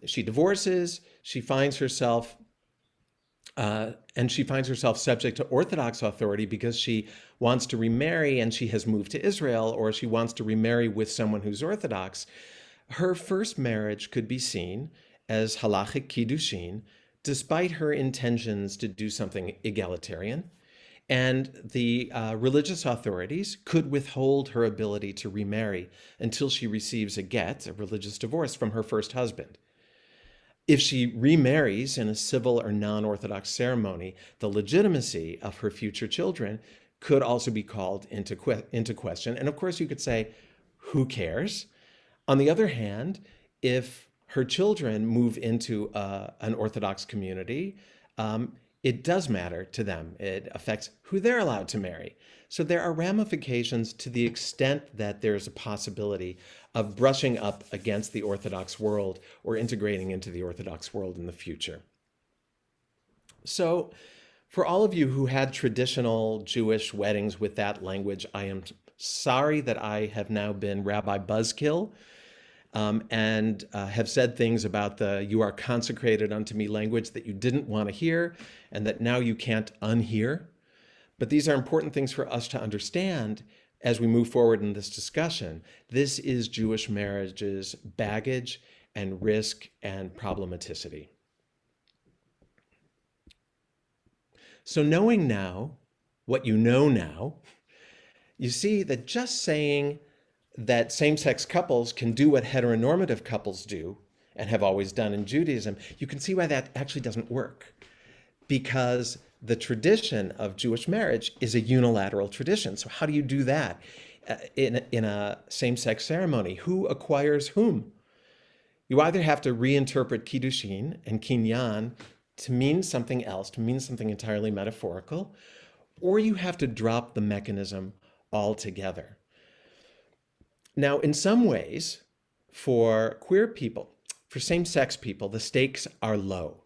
she divorces, she finds herself subject to Orthodox authority because she wants to remarry and she has moved to Israel, or she wants to remarry with someone who's Orthodox, her first marriage could be seen as halachic kiddushin, despite her intentions to do something egalitarian. And the religious authorities could withhold her ability to remarry until she receives a get, a religious divorce, from her first husband. If she remarries in a civil or non-Orthodox ceremony, the legitimacy of her future children could also be called into question. And of course, you could say, who cares? On the other hand, if her children move into an Orthodox community, it does matter to them. It affects who they're allowed to marry. So there are ramifications to the extent that there's a possibility of brushing up against the Orthodox world or integrating into the Orthodox world in the future. So for all of you who had traditional Jewish weddings with that language, I am sorry that I have now been Rabbi Buzzkill and have said things about the "you are consecrated unto me" language that you didn't want to hear and that now you can't unhear. But these are important things for us to understand as we move forward in this discussion. This is Jewish marriage's baggage and risk and problematicity. So knowing now what you know now, you see that just saying that same-sex couples can do what heteronormative couples do and have always done in Judaism, you can see why that actually doesn't work. Because the tradition of Jewish marriage is a unilateral tradition. So how do you do that in a same-sex ceremony? Who acquires whom? You either have to reinterpret kiddushin and kinyan to mean something else, to mean something entirely metaphorical, or you have to drop the mechanism altogether. Now, in some ways, for queer people, for same-sex people, the stakes are low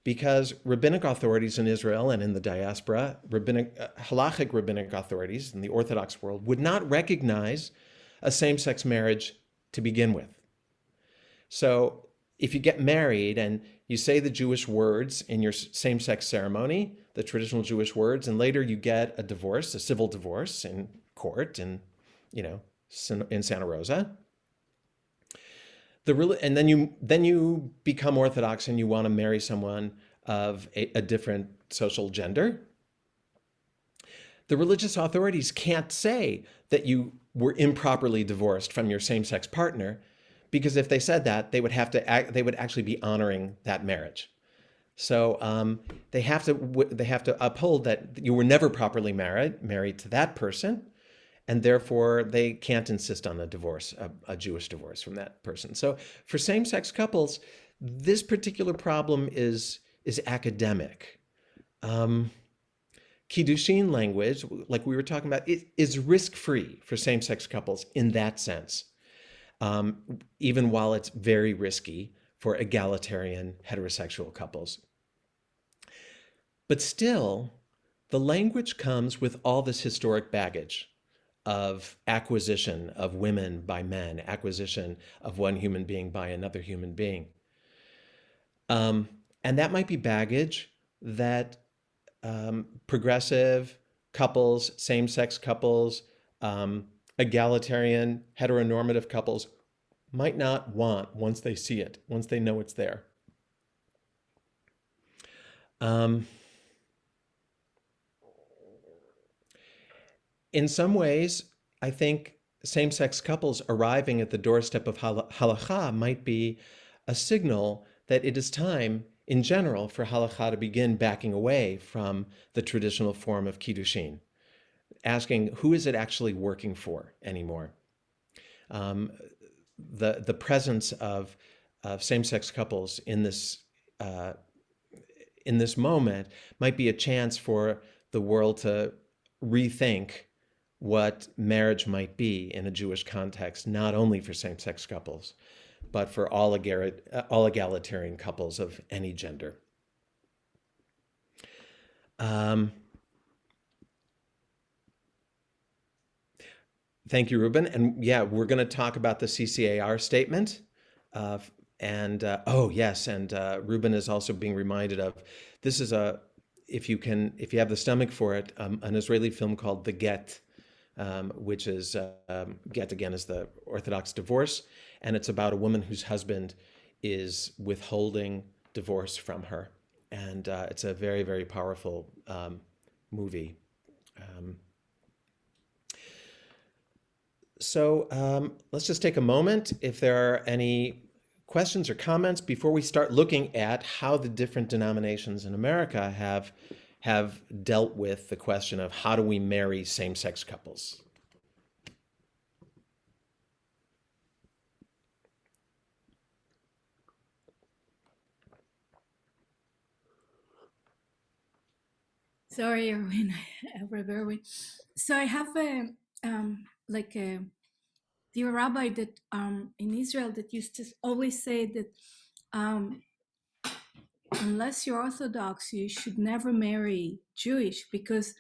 because rabbinic authorities in Israel and in the diaspora, halachic rabbinic authorities in the Orthodox world would not recognize a same-sex marriage to begin with. So if you get married and you say the Jewish words in your same-sex ceremony, the traditional Jewish words, and later you get a divorce, a civil divorce in court in Santa Rosa, and then you become Orthodox and you want to marry someone of a different social gender. The religious authorities can't say that you were improperly divorced from your same-sex partner, because if they said that, they would actually be honoring that marriage. So they have to uphold that you were never properly married to that person, and therefore they can't insist on a divorce, a Jewish divorce from that person. So for same-sex couples, this particular problem is academic. Kiddushin language, like we were talking about, it is risk-free for same-sex couples in that sense, even while it's very risky for egalitarian heterosexual couples. But still, the language comes with all this historic baggage of acquisition of women by men, acquisition of one human being by another human being. And that might be baggage that progressive couples, same-sex couples, egalitarian, heteronormative couples might not want once they see it, once they know it's there. In some ways, I think same-sex couples arriving at the doorstep of Halacha might be a signal that it is time, in general, for Halacha to begin backing away from the traditional form of Kiddushin, asking who is it actually working for anymore? The presence of same-sex couples in this moment might be a chance for the world to rethink what marriage might be in a Jewish context, not only for same-sex couples, but for all egalitarian couples of any gender. Thank you, Ruben. And yeah, we're going to talk about the CCAR statement. Ruben is also being reminded of, this is if you have the stomach for it, an Israeli film called The Get, which is, Get again is the Orthodox divorce. And it's about a woman whose husband is withholding divorce from her. And it's a very, very powerful movie. So let's just take a moment if there are any questions or comments before we start looking at how the different denominations in America have dealt with the question of how do we marry same-sex couples. Sorry, Irwin, Rabbi Irwin. So I have a like a dear rabbi that in Israel that used to always say that unless you're Orthodox, you should never marry Jewish, because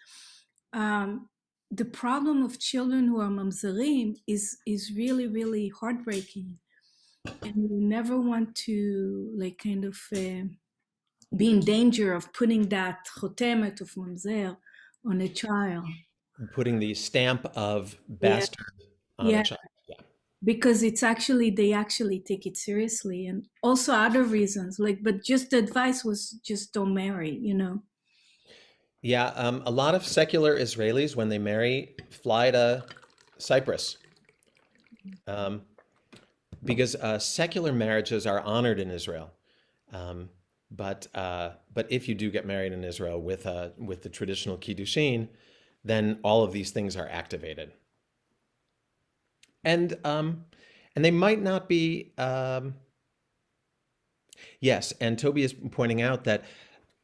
the problem of children who are mamzerim is really really heartbreaking, and you never want to like kind of be in danger of putting that chotemet of mamzer on a child. Putting the stamp of Yeah, bastard on a yeah, child. Yeah. because it's actually they actually take it seriously, and also other reasons like, but just the advice was just don't marry, you know. Yeah, a lot of secular Israelis, when they marry, fly to Cyprus, um, because secular marriages are honored in Israel. Um, but if you do get married in Israel with the traditional kiddushin, then all of these things are activated, and they might not be. Yes, and Toby is pointing out that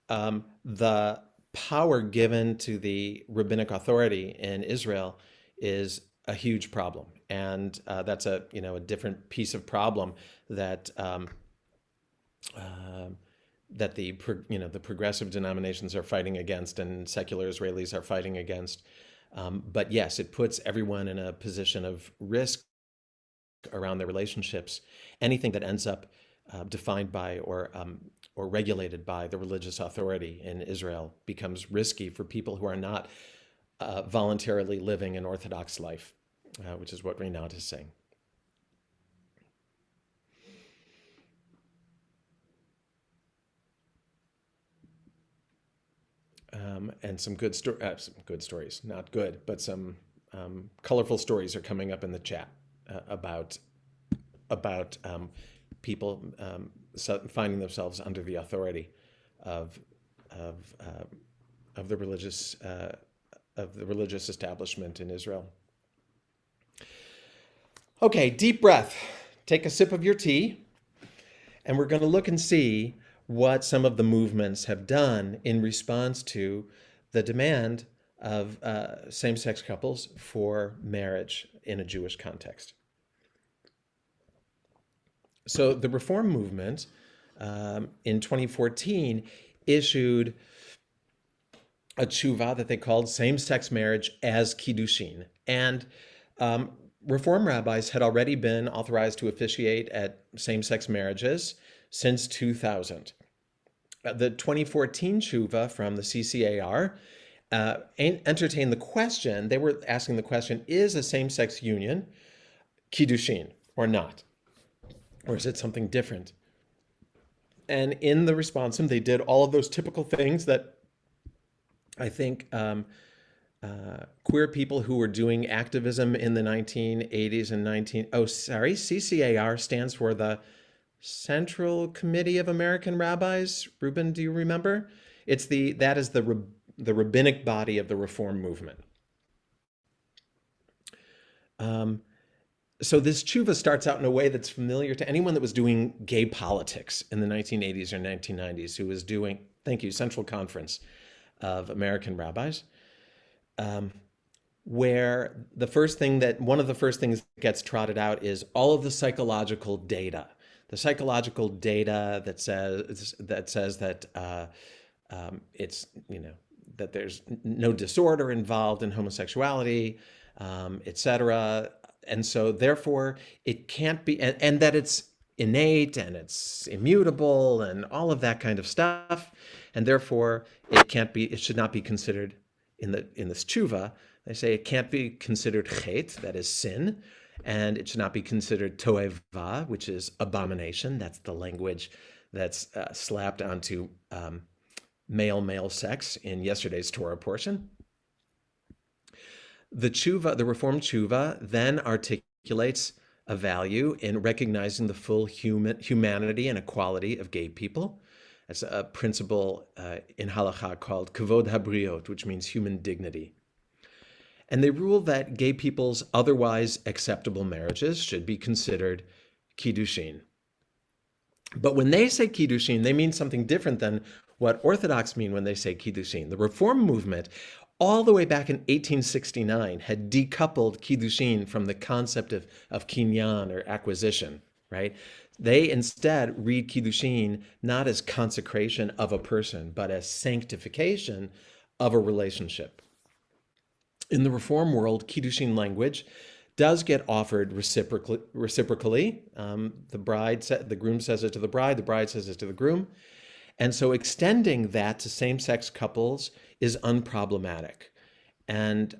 the power given to the rabbinic authority in Israel is a huge problem, and that's a different piece of problem that that the progressive denominations are fighting against, and secular Israelis are fighting against. But yes, it puts everyone in a position of risk around their relationships. Anything that ends up defined by or regulated by the religious authority in Israel becomes risky for people who are not voluntarily living an Orthodox life, which is what Rinat is saying. And some good stories, not good, but some colorful stories are coming up in the chat about people finding themselves under the authority of of the religious establishment in Israel. Okay, deep breath. Take a sip of your tea, and we're going to look and see what some of the movements have done in response to the demand of same-sex couples for marriage in a Jewish context. So the Reform movement in 2014 issued a teshuvah that they called same-sex marriage as kiddushin. And Reform rabbis had already been authorized to officiate at same-sex marriages since 2000. The 2014 teshuvah from the CCAR entertained the question, they were asking the question, is a same-sex union kiddushin or not? Or is it something different? And in the responsum, they did all of those typical things that I think queer people who were doing activism in the 1980s and CCAR stands for the Central Committee of American Rabbis. Ruben, do you remember? That is the rabbinic body of the Reform movement. So this teshuvah starts out in a way that's familiar to anyone that was doing gay politics in the 1980s or 1990s, who was doing, thank you, Central Conference of American Rabbis, where one of the first things that gets trotted out is all of the psychological data. The psychological data that says that it's, that there's no disorder involved in homosexuality, etc. And so therefore it can't be, and that it's innate and it's immutable and all of that kind of stuff. And therefore it should not be considered in this teshuvah. They say it can't be considered chet, that is sin, and it should not be considered toeva, which is abomination. That's the language that's slapped onto male sex in yesterday's Torah portion. The Reformed teshuvah then articulates a value in recognizing the full humanity and equality of gay people. That's a principle in Halacha called kavod habriot, which means human dignity. And they rule that gay people's otherwise acceptable marriages should be considered kiddushin. But when they say kiddushin, they mean something different than what Orthodox mean when they say Kiddushin. The Reform movement, all the way back in 1869, had decoupled Kiddushin from the concept of kinyan or acquisition, right? They instead read Kiddushin not as consecration of a person, but as sanctification of a relationship. In the Reform world, Kiddushin language does get offered reciprocally. The groom says it to the bride says it to the groom. And so extending that to same-sex couples is unproblematic. And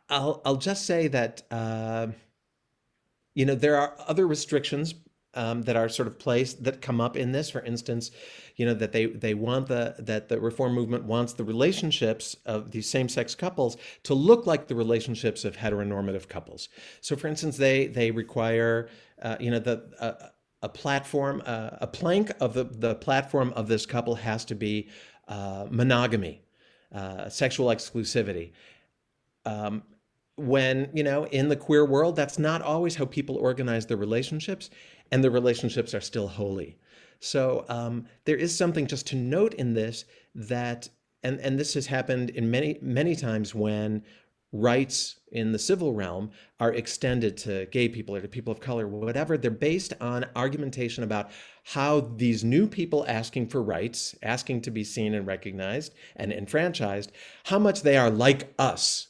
I'll just say that there are other restrictions that are sort of placed that come up in this. For instance, that they want that the Reform movement wants the relationships of these same-sex couples to look like the relationships of heteronormative couples. So, for instance, they require a platform, a plank of the platform of this couple has to be monogamy, sexual exclusivity. When, in the queer world, that's not always how people organize their relationships, and the relationships are still holy. So there is something just to note in this that, and this has happened in many times when rights in the civil realm are extended to gay people or to people of color, whatever. They're based on argumentation about how these new people asking for rights, asking to be seen and recognized and enfranchised, how much they are like us,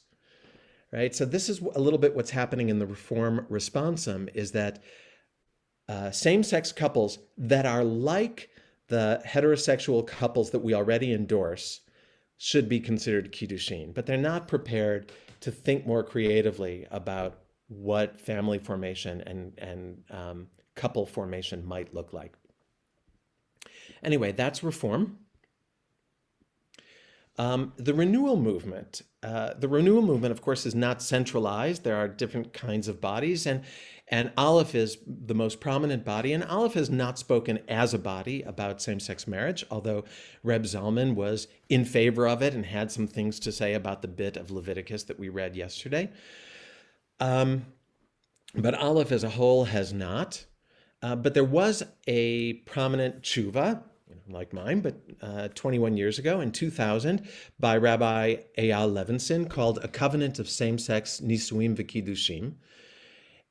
right? So this is a little bit what's happening in the Reform responsum, is that same-sex couples that are like the heterosexual couples that we already endorse should be considered Kiddushin, but they're not prepared to think more creatively about what family formation and couple formation might look like. Anyway, that's Reform. The Renewal Movement. The Renewal Movement, of course, is not centralized. There are different kinds of bodies, and ALEPH is the most prominent body, and ALEPH has not spoken as a body about same-sex marriage, although Reb Zalman was in favor of it and had some things to say about the bit of Leviticus that we read yesterday. But ALEPH as a whole has not. But there was a prominent tshuva, like mine, but 21 years ago in 2000 by Rabbi Eyal Levinson called A Covenant of Same-Sex Nisuim V'Kiddushim.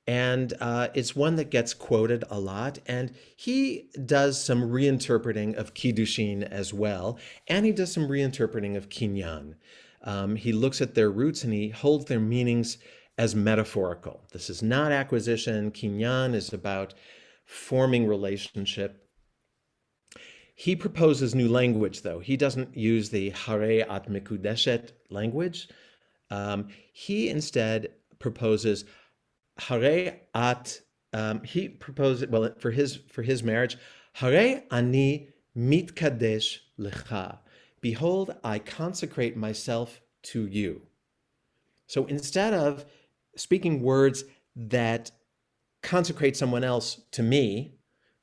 And it's one that gets quoted a lot. And he does some reinterpreting of Kiddushin as well. And he does some reinterpreting of Kinyan. He looks at their roots and he holds their meanings as metaphorical. This is not acquisition. Kinyan is about forming relationship. He proposes new language, though. He doesn't use the Hare at Mekudeshet language. He instead proposes Hare at, he proposes, well, for his marriage, Hare ani mitkadesh lecha. Behold, I consecrate myself to you. So instead of speaking words that consecrate someone else to me,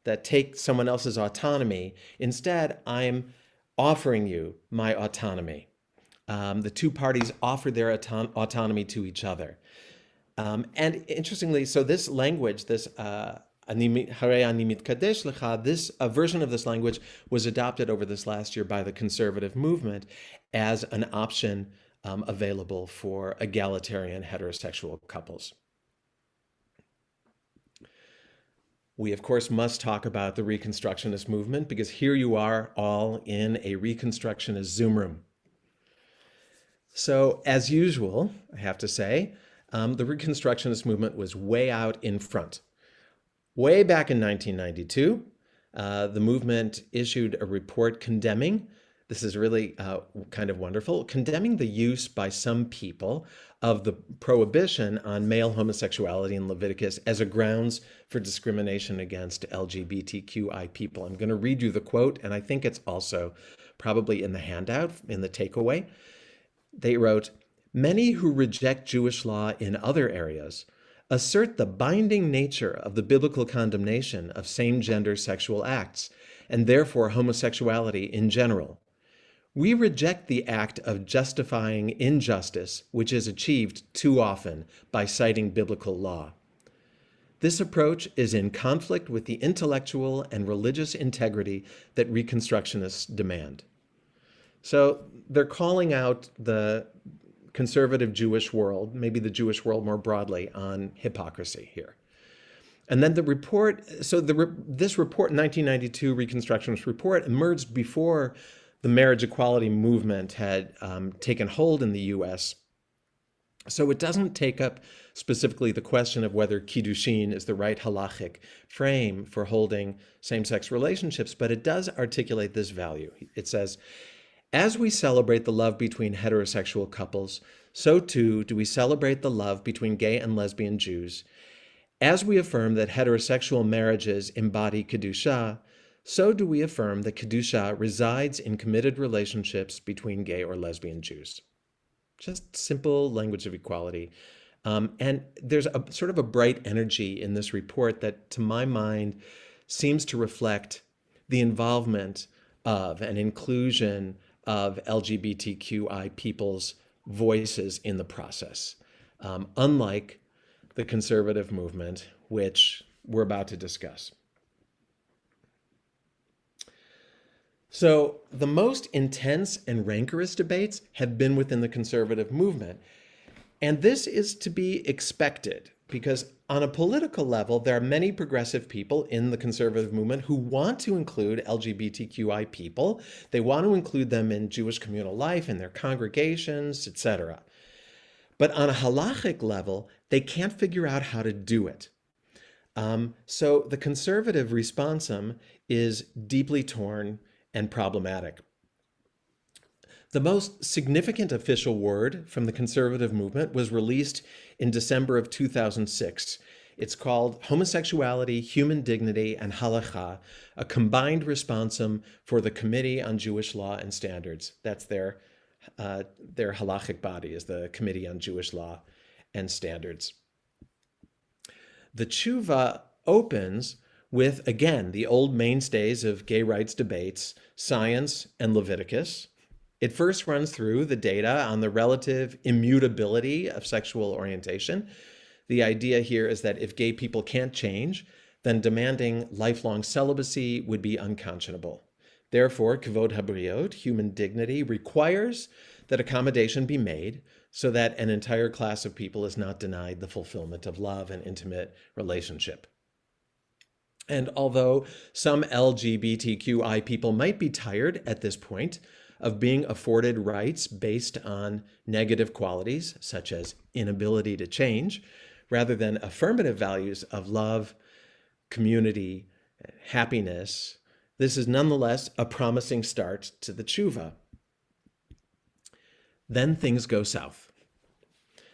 that take someone else's autonomy, instead I'm offering you my autonomy. The two parties offer their autonomy to each other. And interestingly, so this language, this Hare ani mitkadesh lecha, this version of this language was adopted over this last year by the conservative movement as an option available for egalitarian heterosexual couples. We, of course, must talk about the Reconstructionist movement because here you are all in a Reconstructionist Zoom room. So, as usual, I have to say, the Reconstructionist movement was way out in front. Way back in 1992, the movement issued a report condemning, this is really kind of wonderful, condemning the use by some people of the prohibition on male homosexuality in Leviticus as a grounds for discrimination against LGBTQI people. I'm going to read you the quote, and I think it's also probably in the handout, in the takeaway. They wrote, "Many who reject Jewish law in other areas assert the binding nature of the biblical condemnation of same-gender sexual acts, and therefore homosexuality in general. We reject the act of justifying injustice, which is achieved too often by citing biblical law. This approach is in conflict with the intellectual and religious integrity that Reconstructionists demand. So they're calling out the conservative Jewish world, maybe the Jewish world more broadly, on hypocrisy here. And then the report, this report, 1992 Reconstructionist report, emerged before the marriage equality movement had taken hold in the US. So it doesn't take up specifically the question of whether Kiddushin is the right halachic frame for holding same-sex relationships, but it does articulate this value. It says, as we celebrate the love between heterosexual couples, so too do we celebrate the love between gay and lesbian Jews. As we affirm that heterosexual marriages embody Kedusha, so do we affirm that Kedusha resides in committed relationships between gay or lesbian Jews. Just simple language of equality. And there's a sort of a bright energy in this report that, to my mind, seems to reflect the involvement of and inclusion of LGBTQI people's voices in the process, unlike the conservative movement, which we're about to discuss. So the most intense and rancorous debates have been within the conservative movement. And this is to be expected because on a political level, there are many progressive people in the conservative movement who want to include LGBTQI people. They want to include them in Jewish communal life, in their congregations, etc. But on a halachic level, they can't figure out how to do it. So the conservative responsum is deeply torn and problematic. The most significant official word from the conservative movement was released in December of 2006. It's called Homosexuality, Human Dignity, and Halacha, a combined responsum for the Committee on Jewish Law and Standards. That's their halachic body, is the Committee on Jewish Law and Standards. The tshuva opens with, again, the old mainstays of gay rights debates, science and Leviticus. It first runs through the data on the relative immutability of sexual orientation. The idea here is that if gay people can't change, then demanding lifelong celibacy would be unconscionable. Therefore, kavod habriot, human dignity, requires that accommodation be made so that an entire class of people is not denied the fulfillment of love and intimate relationship. And although some LGBTQI people might be tired at this point of being afforded rights based on negative qualities, such as inability to change, rather than affirmative values of love, community, happiness, this is nonetheless a promising start to the tshuva. Then things go south.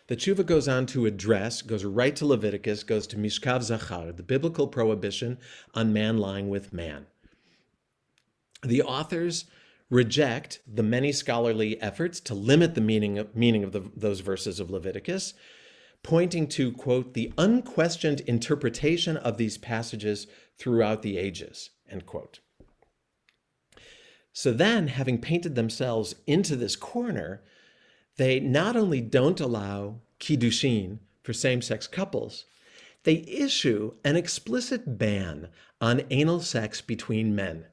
The tshuva goes on to address, goes right to Leviticus, goes to Mishkav Zachar, the biblical prohibition on man lying with man. The authors reject the many scholarly efforts to limit the meaning of those verses of Leviticus, pointing to, quote, the unquestioned interpretation of these passages throughout the ages, end quote. So then, having painted themselves into this corner, they not only don't allow kiddushin for same-sex couples, they issue an explicit ban on anal sex between men,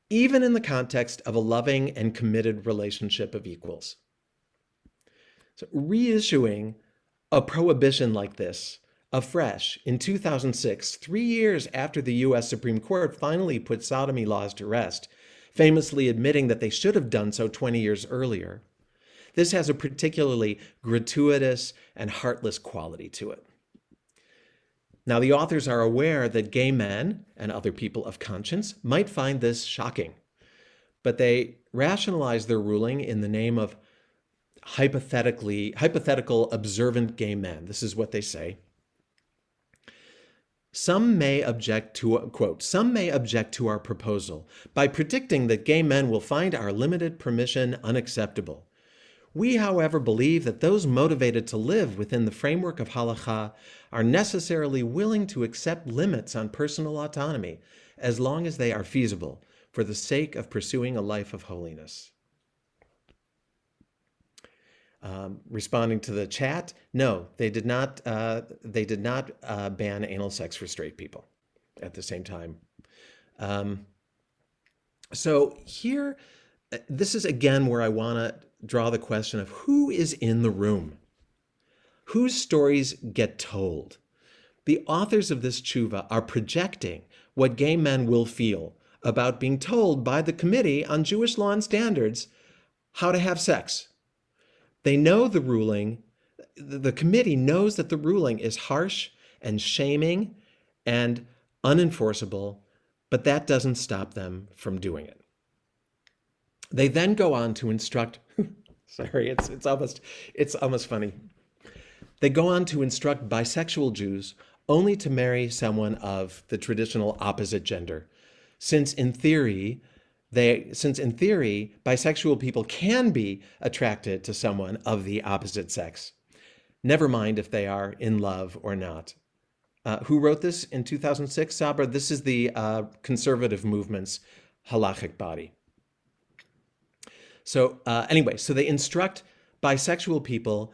even in the context of a loving and committed relationship of equals. So reissuing a prohibition like this afresh in 2006, 3 years after the US Supreme Court finally put sodomy laws to rest, famously admitting that they should have done so 20 years earlier, this has a particularly gratuitous and heartless quality to it. Now, the authors are aware that gay men and other people of conscience might find this shocking, but they rationalize their ruling in the name of hypothetical observant gay men. This is what they say. Some may object to, quote, some may object to our proposal by predicting that gay men will find our limited permission unacceptable. We, however, believe that those motivated to live within the framework of Halacha are necessarily willing to accept limits on personal autonomy as long as they are feasible for the sake of pursuing a life of holiness. Responding to the chat, no, they did not. They did not ban anal sex for straight people. At the same time, so here, this is again where I want to draw the question of who is in the room, whose stories get told. The authors of this tshuva are projecting what gay men will feel about being told by the Committee on Jewish Law and Standards how to have sex. They know the ruling, the committee knows that the ruling is harsh and shaming and unenforceable, but that doesn't stop them from doing it. They then go on to instruct, sorry, it's almost funny. They go on to instruct bisexual Jews only to marry someone of the traditional opposite gender, since in theory, bisexual people can be attracted to someone of the opposite sex, never mind if they are in love or not. Who wrote this in 2006, Sabra? This is the conservative movement's halachic body. So anyway, so they instruct bisexual people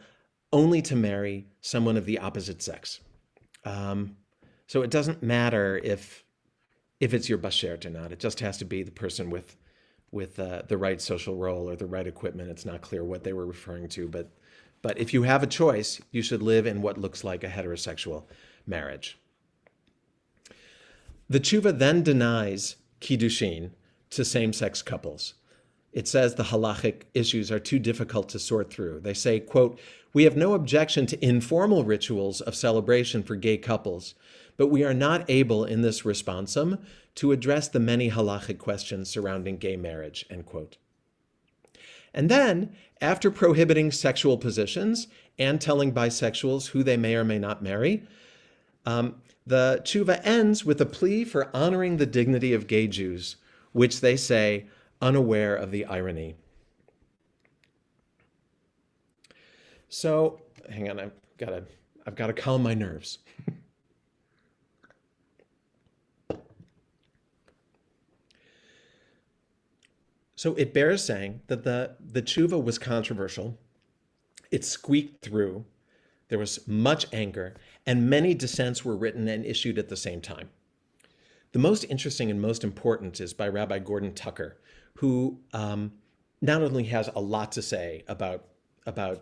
only to marry someone of the opposite sex. So it doesn't matter if it's your bashert or not. It just has to be the person with the right social role or the right equipment. It's not clear what they were referring to, but if you have a choice, you should live in what looks like a heterosexual marriage. The tshuva then denies kiddushin to same-sex couples. It says the halachic issues are too difficult to sort through. They say, quote, "We have no objection to informal rituals of celebration for gay couples, but we are not able in this responsum to address the many halachic questions surrounding gay marriage," end quote. And then, after prohibiting sexual positions and telling bisexuals who they may or may not marry, the tshuva ends with a plea for honoring the dignity of gay Jews, which they say unaware of the irony. So, hang on, I've got to calm my nerves. So it bears saying that the tshuva was controversial. It squeaked through. There was much anger, and many dissents were written and issued at the same time. The most interesting and most important is by Rabbi Gordon Tucker, who not only has a lot to say about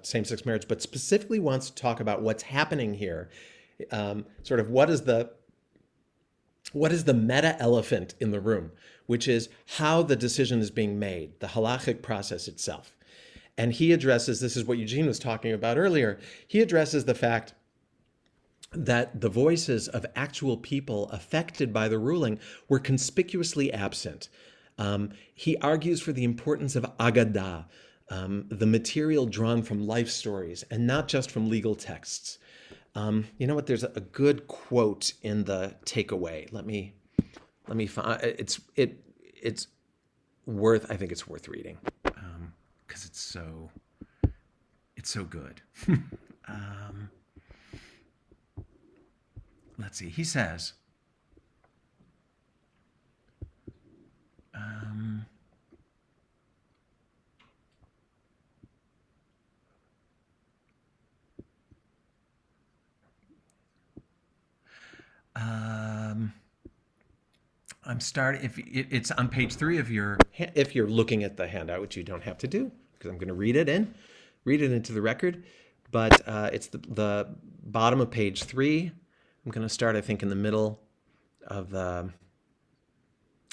same-sex marriage, but specifically wants to talk about what's happening here. Sort of what is the meta elephant in the room, which is how the decision is being made, the halachic process itself. And he addresses, this is what Eugene was talking about earlier, he addresses the fact that the voices of actual people affected by the ruling were conspicuously absent. He argues for the importance of agadah, the material drawn from life stories and not just from legal texts. You know what? There's a good quote in the takeaway. Let me find it's worth. I think it's worth reading because it's so good. Let's see. He says. I'm starting, if it's on page 3 of your, if you're looking at the handout, which you don't have to do, because I'm going to read it into the record, but it's the bottom of page 3. I'm going to start, I think, in the middle of the,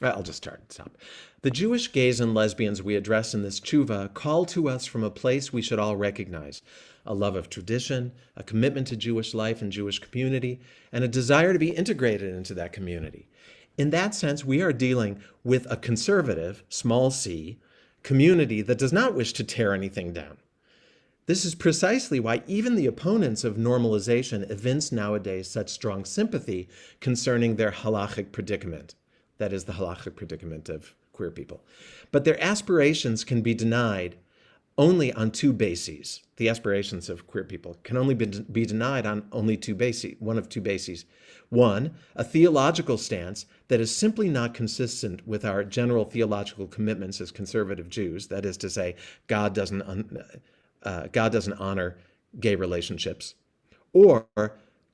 I'll just stop. The Jewish gays and lesbians we address in this tshuva call to us from a place we should all recognize, a love of tradition, a commitment to Jewish life and Jewish community, and a desire to be integrated into that community. In that sense, we are dealing with a conservative, small c, community that does not wish to tear anything down. This is precisely why even the opponents of normalization evince nowadays such strong sympathy concerning their halachic predicament. That is the halachic predicament of queer people. But their aspirations can be denied only on 2 bases. The aspirations of queer people can only be denied on only 2 bases, one of 2 bases. 1, a theological stance that is simply not consistent with our general theological commitments as conservative Jews. That is to say, God doesn't God doesn't honor gay relationships. Or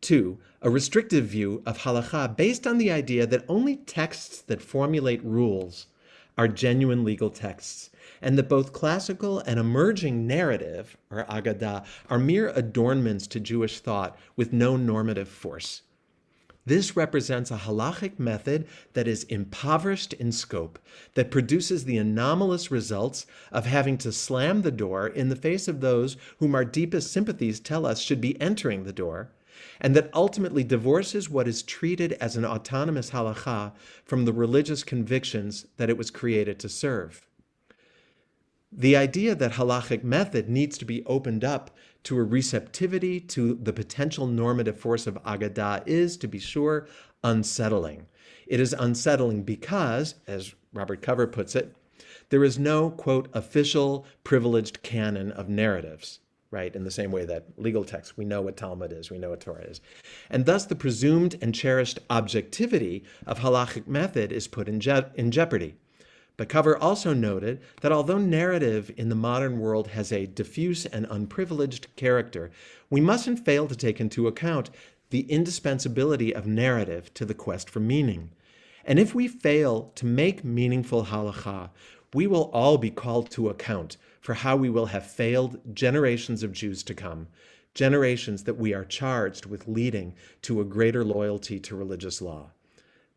2, a restrictive view of halacha based on the idea that only texts that formulate rules are genuine legal texts, and that both classical and emerging narrative, or agadah, are mere adornments to Jewish thought with no normative force. This represents a halachic method that is impoverished in scope, that produces the anomalous results of having to slam the door in the face of those whom our deepest sympathies tell us should be entering the door, and that ultimately divorces what is treated as an autonomous halacha from the religious convictions that it was created to serve. The idea that halachic method needs to be opened up to a receptivity to the potential normative force of agadah is, to be sure, unsettling. It is unsettling because, as Robert Cover puts it, there is no, quote, official privileged canon of narratives, right? In the same way that legal texts, we know what Talmud is, we know what Torah is. And thus the presumed and cherished objectivity of halachic method is put in jeopardy. But Cover also noted that although narrative in the modern world has a diffuse and unprivileged character, we mustn't fail to take into account the indispensability of narrative to the quest for meaning. And if we fail to make meaningful halacha, we will all be called to account for how we will have failed generations of Jews to come, generations that we are charged with leading to a greater loyalty to religious law.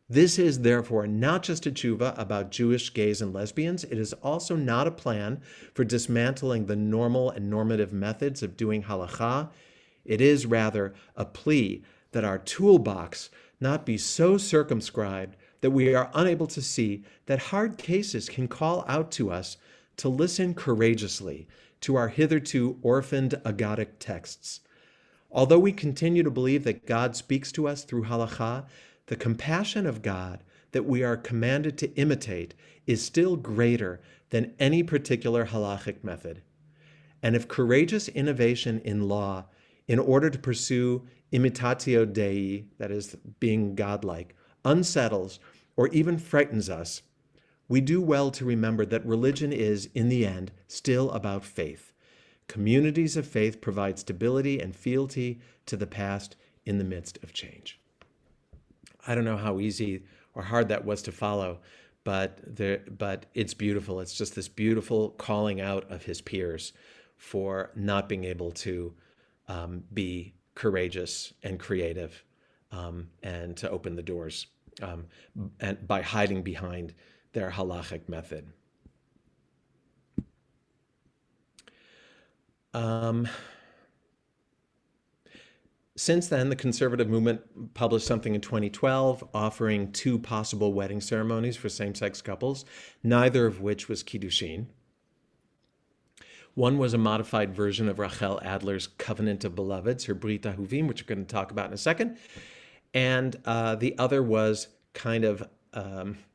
This is therefore not just a tshuva about Jewish gays and lesbians. It is also not a plan for dismantling the normal and normative methods of doing halacha. It is rather a plea that our toolbox not be so circumscribed that we are unable to see that hard cases can call out to us to listen courageously to our hitherto orphaned agadic texts. Although we continue to believe that God speaks to us through halacha, the compassion of God that we are commanded to imitate is still greater than any particular halachic method. And if courageous innovation in law, in order to pursue imitatio Dei, that is, being godlike, unsettles or even frightens us, we do well to remember that religion is, in the end, still about faith. Communities of faith provide stability and fealty to the past in the midst of change. I don't know how easy or hard that was to follow, but it's beautiful. It's just this beautiful calling out of his peers for not being able to be courageous and creative and to open the doors and by hiding behind their halachic method. Since then, the conservative movement published something in 2012 offering 2 possible wedding ceremonies for same-sex couples, neither of which was Kiddushin. One was a modified version of Rahel Adler's Covenant of Beloveds, her Brit Ahuvim, which we're going to talk about in a second. And the other was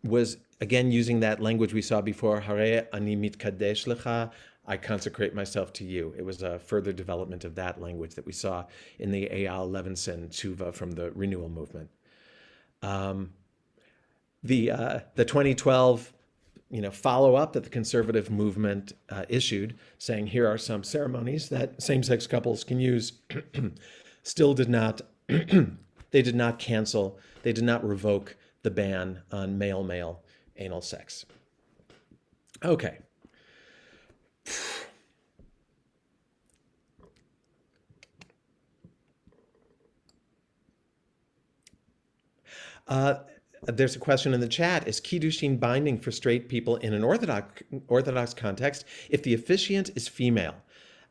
was again using that language we saw before, Harei ani mitkadesh lecha, I consecrate myself to you. It was a further development of that language that we saw in the ALEPH Teshuvah from the Renewal Movement. The 2012 follow-up that the conservative movement issued, saying here are some ceremonies that same-sex couples can use, still did not, they did not cancel, they did not revoke the ban on male-male anal sex. Okay. There's a question in the chat. Is Kiddushin binding for straight people in an Orthodox context if the officiant is female?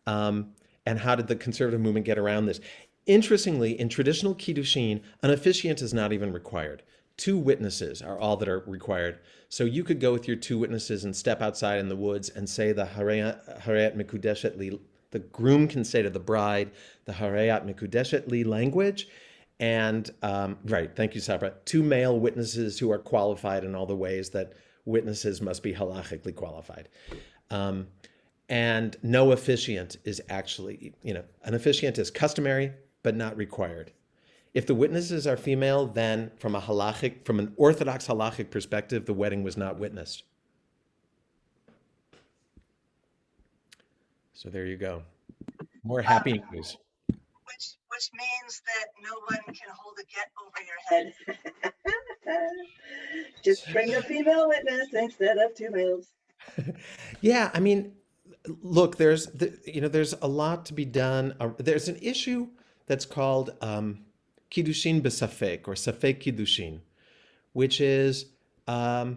And how did the conservative movement get around this? Interestingly, in traditional Kiddushin, an officiant is not even required. 2 witnesses are all that are required. So you could go with your 2 witnesses and step outside in the woods and say the Harayat Mikudeshet Li. The groom can say to the bride the Harayat Mikudeshet Li language. And, right, thank you, Sabra. 2 male witnesses who are qualified in all the ways that witnesses must be halachically qualified. And no officiant is actually, an officiant is customary, but not required. If the witnesses are female, then from an Orthodox halachic perspective, the wedding was not witnessed. So there you go. more happy news. Which means that no one can hold a get over your head. Just bring a female witness instead of two males. Yeah, I mean, look, there's there's a lot to be done. There's an issue that's called kiddushin b'safek or safek kiddushin, which is that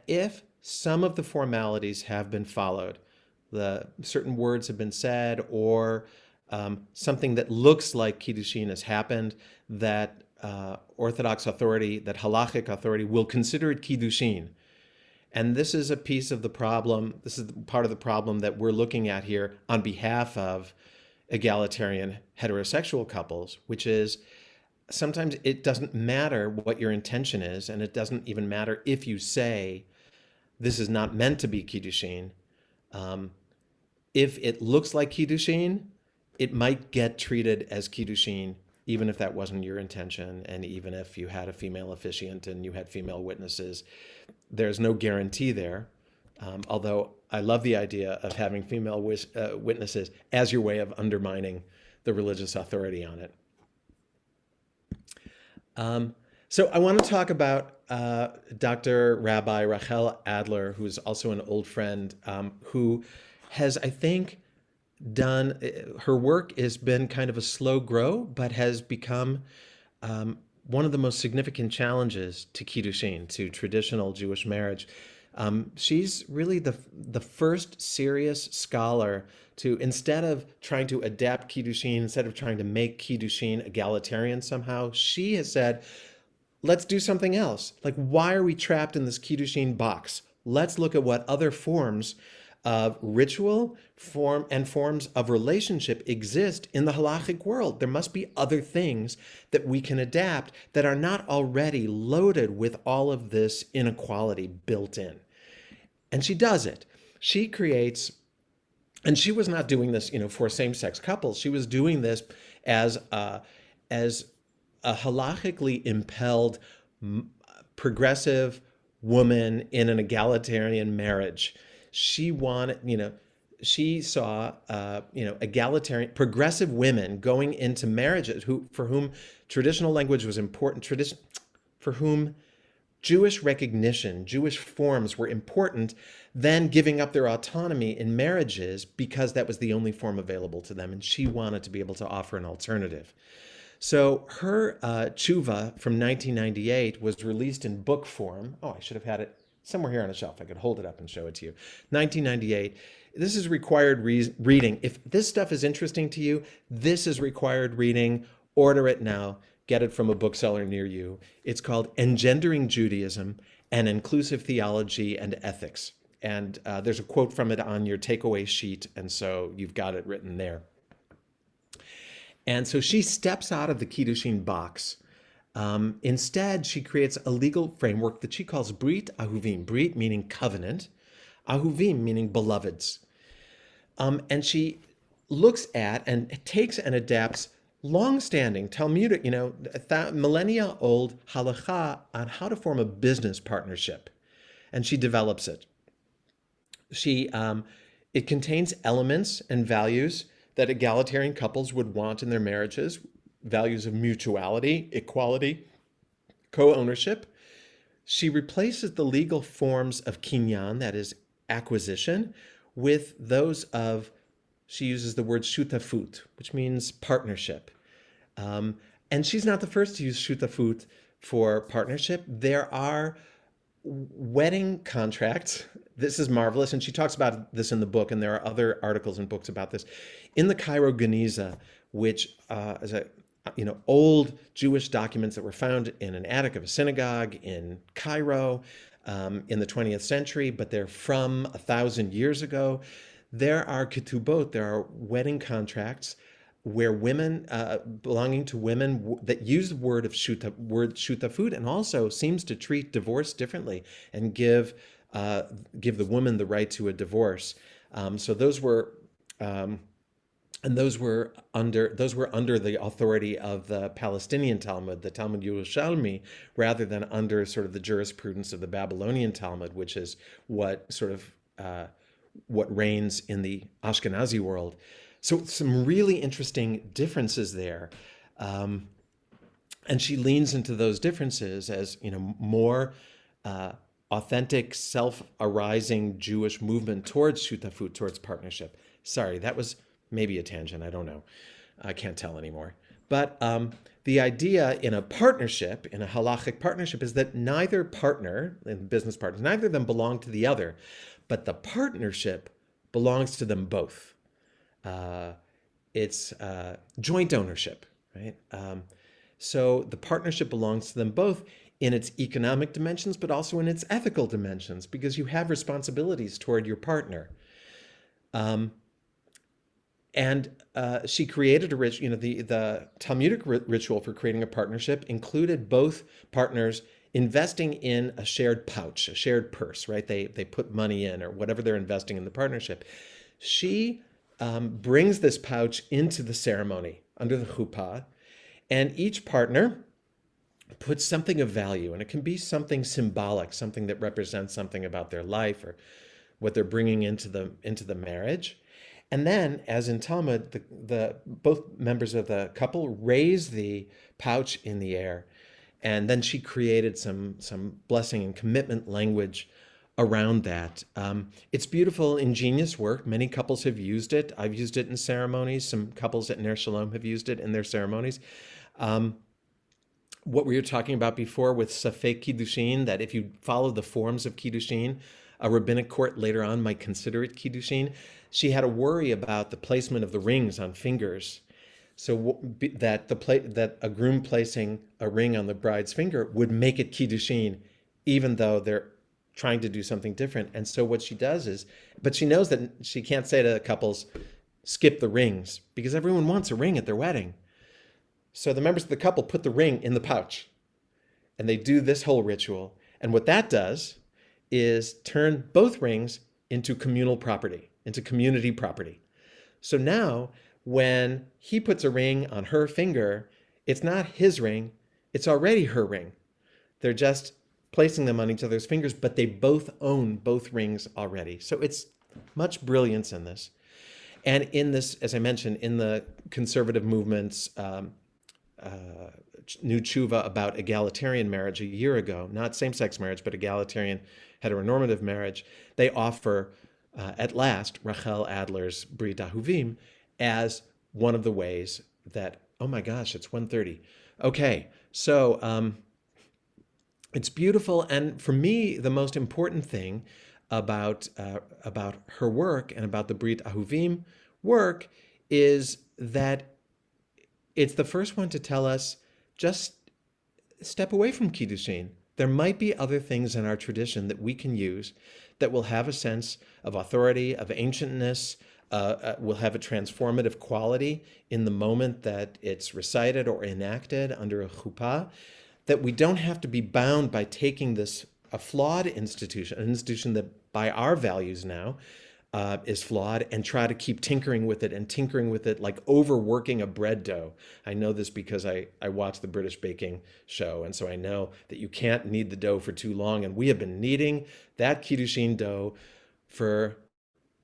if some of the formalities have been followed, the certain words have been said, or something that looks like kiddushin has happened, that Orthodox authority, that halachic authority will consider it kiddushin. And this is a piece of the problem. This is part of the problem that we're looking at here on behalf of egalitarian heterosexual couples, which is sometimes it doesn't matter what your intention is, and it doesn't even matter if you say this is not meant to be kiddushin. If it looks like kiddushin, it might get treated as kiddushin, even if that wasn't your intention, and even if you had a female officiant and you had female witnesses. There's no guarantee there, although I love the idea of having female witnesses as your way of undermining the religious authority on it. So I want to talk about Dr. Rabbi Rahel Adler, who's also an old friend, who has, I think, done, her work has been kind of a slow grow, but has become one of the most significant challenges to kiddushin, to traditional Jewish marriage. She's really the first serious scholar to, instead of trying to adapt kiddushin, instead of trying to make kiddushin egalitarian somehow, she has said, let's do something else. Like, why are we trapped in this kiddushin box? Let's look at what other forms of ritual forms of relationship exist in the halachic world. There must be other things that we can adapt that are not already loaded with all of this inequality built in. And she does it. She creates, and she was not doing this, for same-sex couples. She was doing this as a halachically impelled progressive woman in an egalitarian marriage. She wanted, she saw, egalitarian, progressive women going into marriages for whom traditional language was important, for whom Jewish recognition, Jewish forms were important, then giving up their autonomy in marriages because that was the only form available to them. And she wanted to be able to offer an alternative. So her Teshuvah from 1998 was released in book form. Oh, I should have had it somewhere here on a shelf. I could hold it up and show it to you. 1998. This is required reading. If this stuff is interesting to you, this is required reading. Order it now. Get it from a bookseller near you. It's called Engendering Judaism, an Inclusive Theology and Ethics. And there's a quote from it on your takeaway sheet, and so you've got it written there. And so she steps out of the kiddushin box. Instead, she creates a legal framework that she calls Brit Ahuvim. Brit meaning covenant, Ahuvim meaning beloveds. And she looks at and takes and adapts long-standing Talmudic, millennia-old halacha on how to form a business partnership, and she develops it. It contains elements and values that egalitarian couples would want in their marriages, values of mutuality, equality, co-ownership. She replaces the legal forms of kinyan, that is acquisition, with those of, she uses the word shutafut, which means partnership. And she's not the first to use shutafut for partnership. There are wedding contracts. This is marvelous, and she talks about this in the book, and there are other articles and books about this. In the Cairo Geniza, which is old Jewish documents that were found in an attic of a synagogue in Cairo in the 20th century, but they're from 1,000 years ago. There are ketubot, there are wedding contracts where women, belonging to women that use the word shutafut, and also seems to treat divorce differently and give the woman the right to a divorce. So those were under the authority of the Palestinian Talmud, the Talmud Yerushalmi, rather than under sort of the jurisprudence of the Babylonian Talmud, which is what reigns in the Ashkenazi world. So some really interesting differences there. And she leans into those differences as, more authentic, self-arising Jewish movement towards shutafut, towards partnership. Sorry, that was maybe a tangent. I don't know. I can't tell anymore. But the idea in a partnership, in a halachic partnership, is that neither partner, and business partners, neither of them belong to the other, but the partnership belongs to them both. It's joint ownership, right? So the partnership belongs to them both in its economic dimensions, but also in its ethical dimensions, because you have responsibilities toward your partner. And she created a ritual, the Talmudic ritual for creating a partnership included both partners investing in a shared pouch, a shared purse, right? They put money in or whatever they're investing in the partnership. She brings this pouch into the ceremony under the chuppah, and each partner puts something of value, and it can be something symbolic, something that represents something about their life or what they're bringing into the marriage. And then, as in Talmud, the both members of the couple raise the pouch in the air, and then she created some blessing and commitment language around that. It's beautiful, ingenious work. Many couples have used it. I've used it in ceremonies. Some couples at Ner Shalom have used it in their ceremonies. What we were talking about before with Safek Kiddushin, that if you follow the forms of Kiddushin, a rabbinic court later on might consider it Kiddushin. She had a worry about the placement of the rings on fingers. So that a groom placing a ring on the bride's finger would make it Kiddushin, even though they're trying to do something different. And so what she does is, but she knows that she can't say to couples, skip the rings, because everyone wants a ring at their wedding. So the members of the couple put the ring in the pouch, and they do this whole ritual. And what that does is turn both rings into communal property, into community property. So now when he puts a ring on her finger, it's not his ring, it's already her ring. They're just placing them on each other's fingers, but they both own both rings already. So it's much brilliance in this. And in this, as I mentioned, in the conservative movement's new Teshuvah about egalitarian marriage a year ago, not same-sex marriage, but egalitarian heteronormative marriage, they offer, at last, Rahel Adler's Brit Ahuvim as one of the ways that, oh my gosh, it's 1:30. Okay, so it's beautiful, and for me, the most important thing about her work and about the Brit Ahuvim work is that it's the first one to tell us, just step away from Kiddushin. There might be other things in our tradition that we can use that will have a sense of authority, of ancientness, will have a transformative quality in the moment that it's recited or enacted under a chuppah, that we don't have to be bound by taking this, a flawed institution, an institution that by our values now is flawed, and try to keep tinkering with it like overworking a bread dough. I know this because I watch the British baking show, and so I know that you can't knead the dough for too long, and we have been kneading that Kiddushin dough for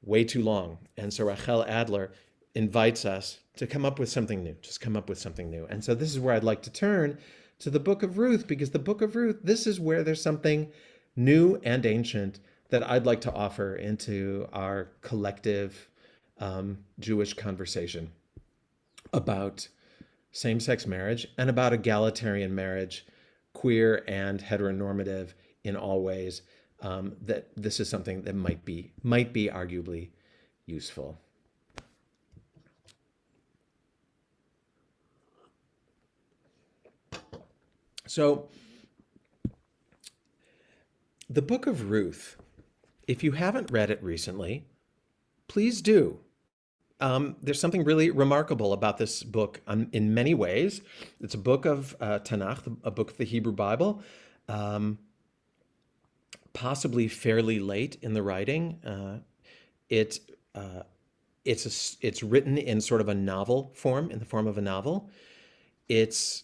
way too long. And so Rahel Adler invites us to come up with something new, just come up with something new. And so this is where I'd like to turn to the book of Ruth, because the book of Ruth, this is where there's something new and ancient that I'd like to offer into our collective Jewish conversation about same-sex marriage and about egalitarian marriage, queer and heteronormative in all ways, that this is something that might be arguably useful. So the book of Ruth, if you haven't read it recently, please do. There's something really remarkable about this book in many ways. It's a book of Tanakh, a book of the Hebrew Bible, possibly fairly late in the writing. It's written in sort of a novel form, in the form of a novel. It's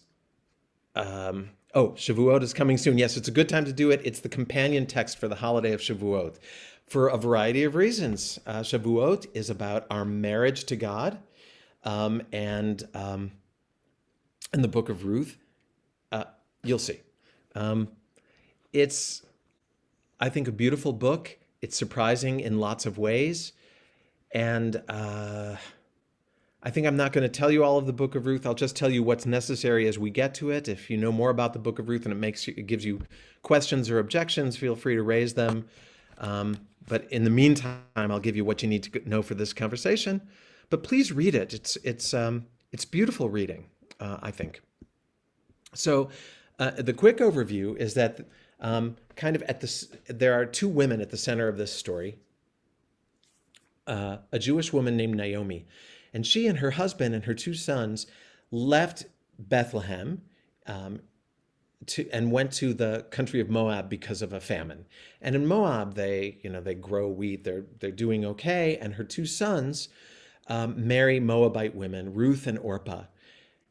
Oh, Shavuot is coming soon. Yes, it's a good time to do it. It's the companion text for the holiday of Shavuot for a variety of reasons. Shavuot is about our marriage to God. And in the book of Ruth, you'll see. It's, I think, a beautiful book. It's surprising in lots of ways. And I think I'm not going to tell you all of the book of Ruth. I'll just tell you what's necessary as we get to it. If you know more about the book of Ruth and it gives you questions or objections, feel free to raise them. But in the meantime, I'll give you what you need to know for this conversation. But please read it. It's beautiful reading, I think. So the quick overview is that kind of there are two women at the center of this story. A Jewish woman named Naomi. And she and her husband and her two sons left Bethlehem and went to the country of Moab because of a famine. And in Moab, they grow wheat. They're doing okay. And her two sons marry Moabite women, Ruth and Orpah.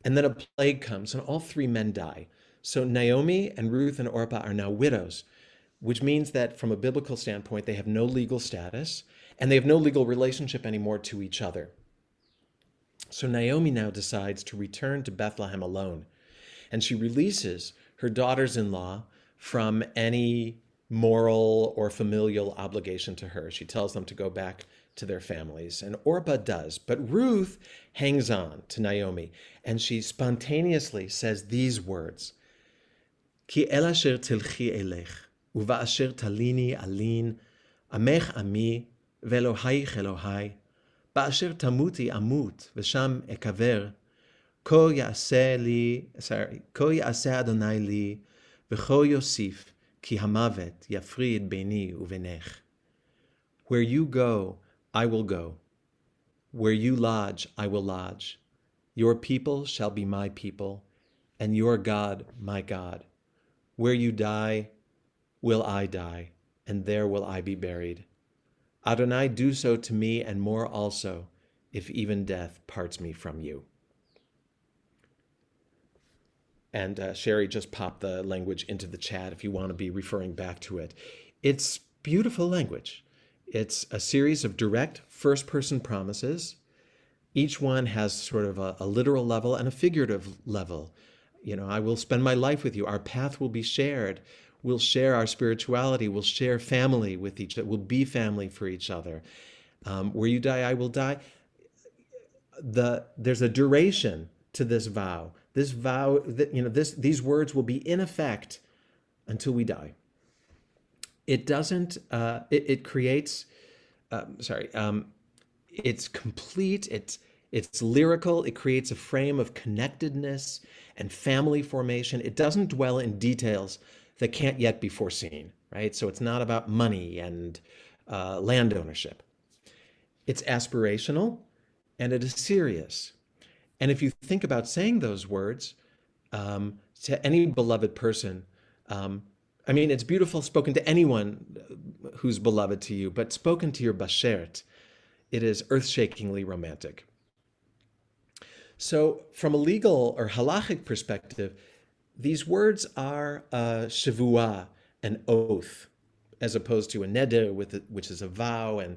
And then a plague comes, and all three men die. So Naomi and Ruth and Orpah are now widows, which means that from a biblical standpoint, they have no legal status, and they have no legal relationship anymore to each other. So Naomi now decides to return to Bethlehem alone, and she releases her daughters-in-law from any moral or familial obligation to her. She tells them to go back to their families, and Orpah does. But Ruth hangs on to Naomi, and she spontaneously says these words, Ki el asher tilchi elech, uva asher talini alin, amech ami, ve'elohayich Elohai, באשר תמותי אמות ושם אקבר, כה יעשה אדוני לי, וכה יוסיף, כי המוות יפריד ביני ובינך. Where you go, I will go. Where you lodge, I will lodge. Your people shall be my people, and your God my God. Where you die, will I die, and there will I be buried. Adonai, do so to me and more also, if even death parts me from you. And Sherry just popped the language into the chat if you want to be referring back to it. It's beautiful language. It's a series of direct first-person promises. Each one has sort of a literal level and a figurative level. I will spend my life with you. Our path will be shared. We'll share our spirituality. We'll share family with each other. We'll be family for each other. Where you die, I will die. There's a duration to this vow. This vow, these words will be in effect until we die. It doesn't. It creates. It's complete. It's lyrical. It creates a frame of connectedness and family formation. It doesn't dwell in details that can't yet be foreseen, right? So it's not about money and land ownership. It's aspirational, and it is serious. And if you think about saying those words to any beloved person, it's beautiful spoken to anyone who's beloved to you, but spoken to your bashert, it is earth-shakingly romantic. So from a legal or halachic perspective, these words are shavua, an oath, as opposed to a neder, which is a vow. And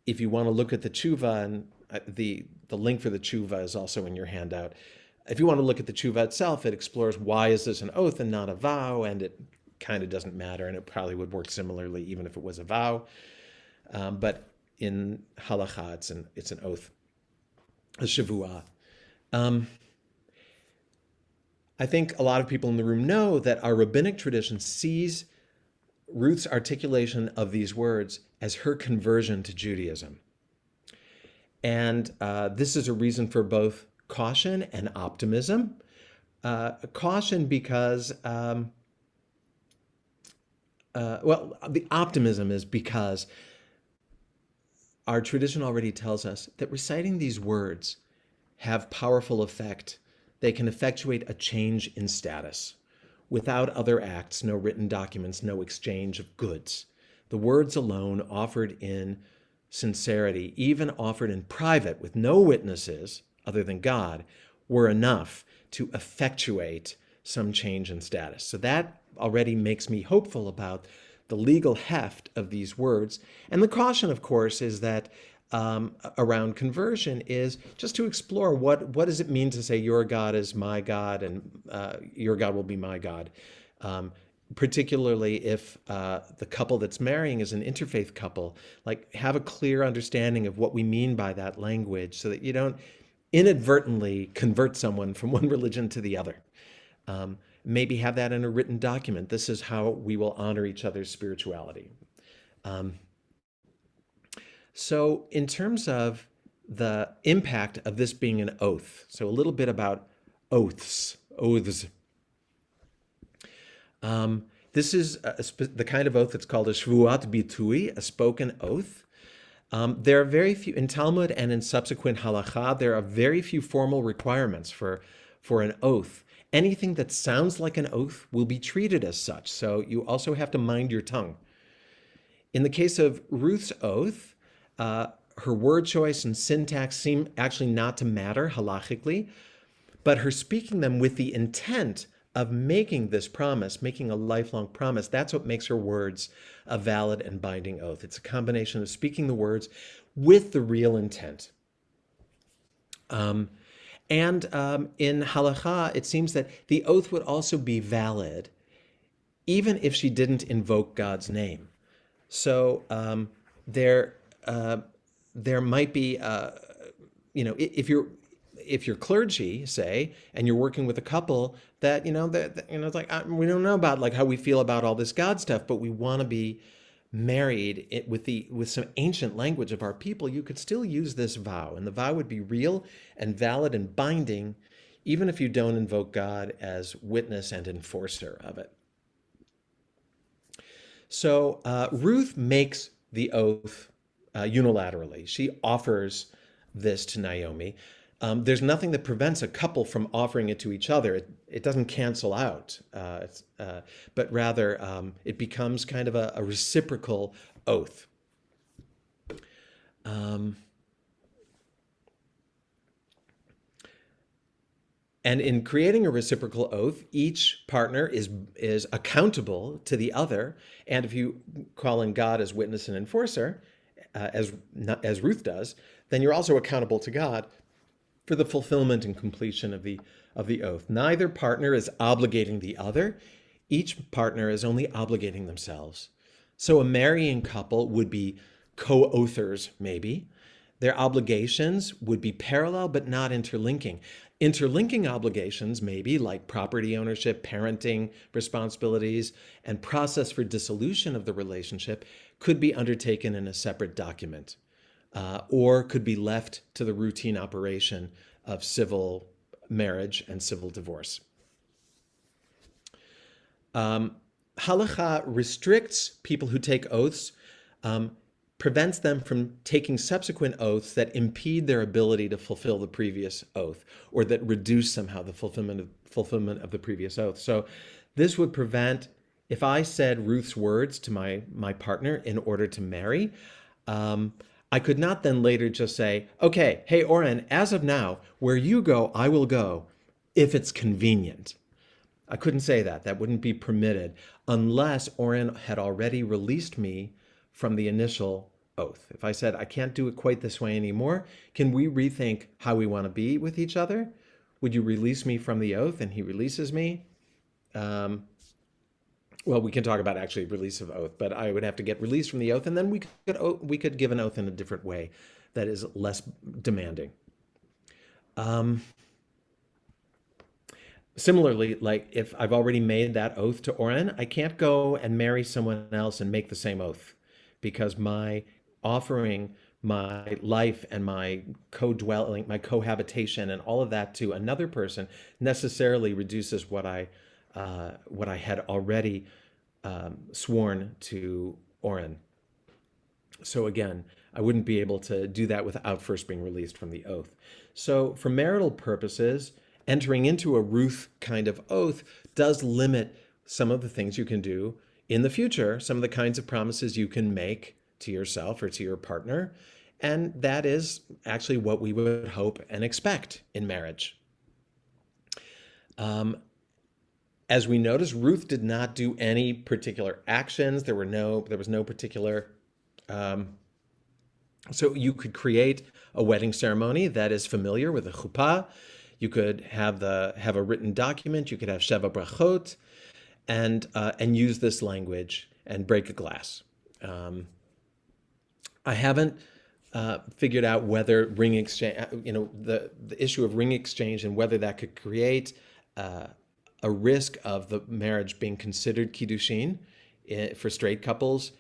if you want to look at the tshuva, and the link for the tshuva is also in your handout. If you want to look at the tshuva itself, it explores why is this an oath and not a vow, and it kind of doesn't matter, and it probably would work similarly even if it was a vow. But in halacha, it's an oath, a shavua. I think a lot of people in the room know that our rabbinic tradition sees Ruth's articulation of these words as her conversion to Judaism. And this is a reason for both caution and optimism. Caution because, the optimism is because our tradition already tells us that reciting these words have powerful effect. They can effectuate a change in status. Without other acts, no written documents, no exchange of goods. The words alone, offered in sincerity, even offered in private with no witnesses other than God, were enough to effectuate some change in status. So that already makes me hopeful about the legal heft of these words. And the caution, of course, is that around conversion is just to explore what does it mean to say your God is my God and your God will be my God. Particularly if the couple that's marrying is an interfaith couple, like have a clear understanding of what we mean by that language so that you don't inadvertently convert someone from one religion to the other. Maybe have that in a written document. This is how we will honor each other's spirituality. So in terms of the impact of this being an oath, so a little bit about oaths. This is the kind of oath that's called a shvuat bitui, a spoken oath. There are very few, in Talmud and in subsequent halacha, there are very few formal requirements for an oath. Anything that sounds like an oath will be treated as such, so you also have to mind your tongue. In the case of Ruth's oath, her word choice and syntax seem actually not to matter halachically, but her speaking them with the intent of making this promise, making a lifelong promise, that's what makes her words a valid and binding oath. It's a combination of speaking the words with the real intent. And in halacha, it seems that the oath would also be valid even if she didn't invoke God's name. So there might be, if you're clergy, say, and you're working with a couple that, it's like, we don't know about like how we feel about all this God stuff, but we want to be married with some ancient language of our people, you could still use this vow, and the vow would be real and valid and binding, even if you don't invoke God as witness and enforcer of it. So Ruth makes the oath unilaterally. She offers this to Naomi. There's nothing that prevents a couple from offering it to each other. It doesn't cancel out, but rather it becomes kind of a reciprocal oath. And in creating a reciprocal oath, each partner is accountable to the other. And if you call in God as witness and enforcer, as Ruth does, then you're also accountable to God for the fulfillment and completion of the oath. Neither partner is obligating the other. Each partner is only obligating themselves. So a marrying couple would be co-oathers, maybe. Their obligations would be parallel but not interlinking. Interlinking obligations, maybe like property ownership, parenting responsibilities, and process for dissolution of the relationship, could be undertaken in a separate document, or could be left to the routine operation of civil marriage and civil divorce. Halacha restricts people who take oaths, prevents them from taking subsequent oaths that impede their ability to fulfill the previous oath, or that reduce somehow the fulfillment of the previous oath. So this would prevent, if I said Ruth's words to my partner in order to marry, I could not then later just say, okay, hey, Oren, as of now, where you go, I will go, if it's convenient. I couldn't say that. That wouldn't be permitted unless Oren had already released me from the initial oath. If I said, I can't do it quite this way anymore, can we rethink how we want to be with each other? Would you release me from the oath? And he releases me. Well, we can talk about actually release of oath, but I would have to get released from the oath, and then we could give an oath in a different way that is less demanding. Similarly, like if I've already made that oath to Oren, I can't go and marry someone else and make the same oath, because my offering my life and my co-dwelling, my cohabitation, and all of that to another person necessarily reduces what I had already sworn to Oren. So again, I wouldn't be able to do that without first being released from the oath. So for marital purposes, entering into a Ruth kind of oath does limit some of the things you can do in the future, some of the kinds of promises you can make to yourself or to your partner. And that is actually what we would hope and expect in marriage. As we noticed, Ruth did not do any particular actions. There was no particular. So you could create a wedding ceremony that is familiar with a chuppah. You could have a written document. You could have sheva brachot, and use this language and break a glass. I haven't figured out whether ring exchange, the issue of ring exchange, and whether that could create a risk of the marriage being considered kiddushin for straight couples,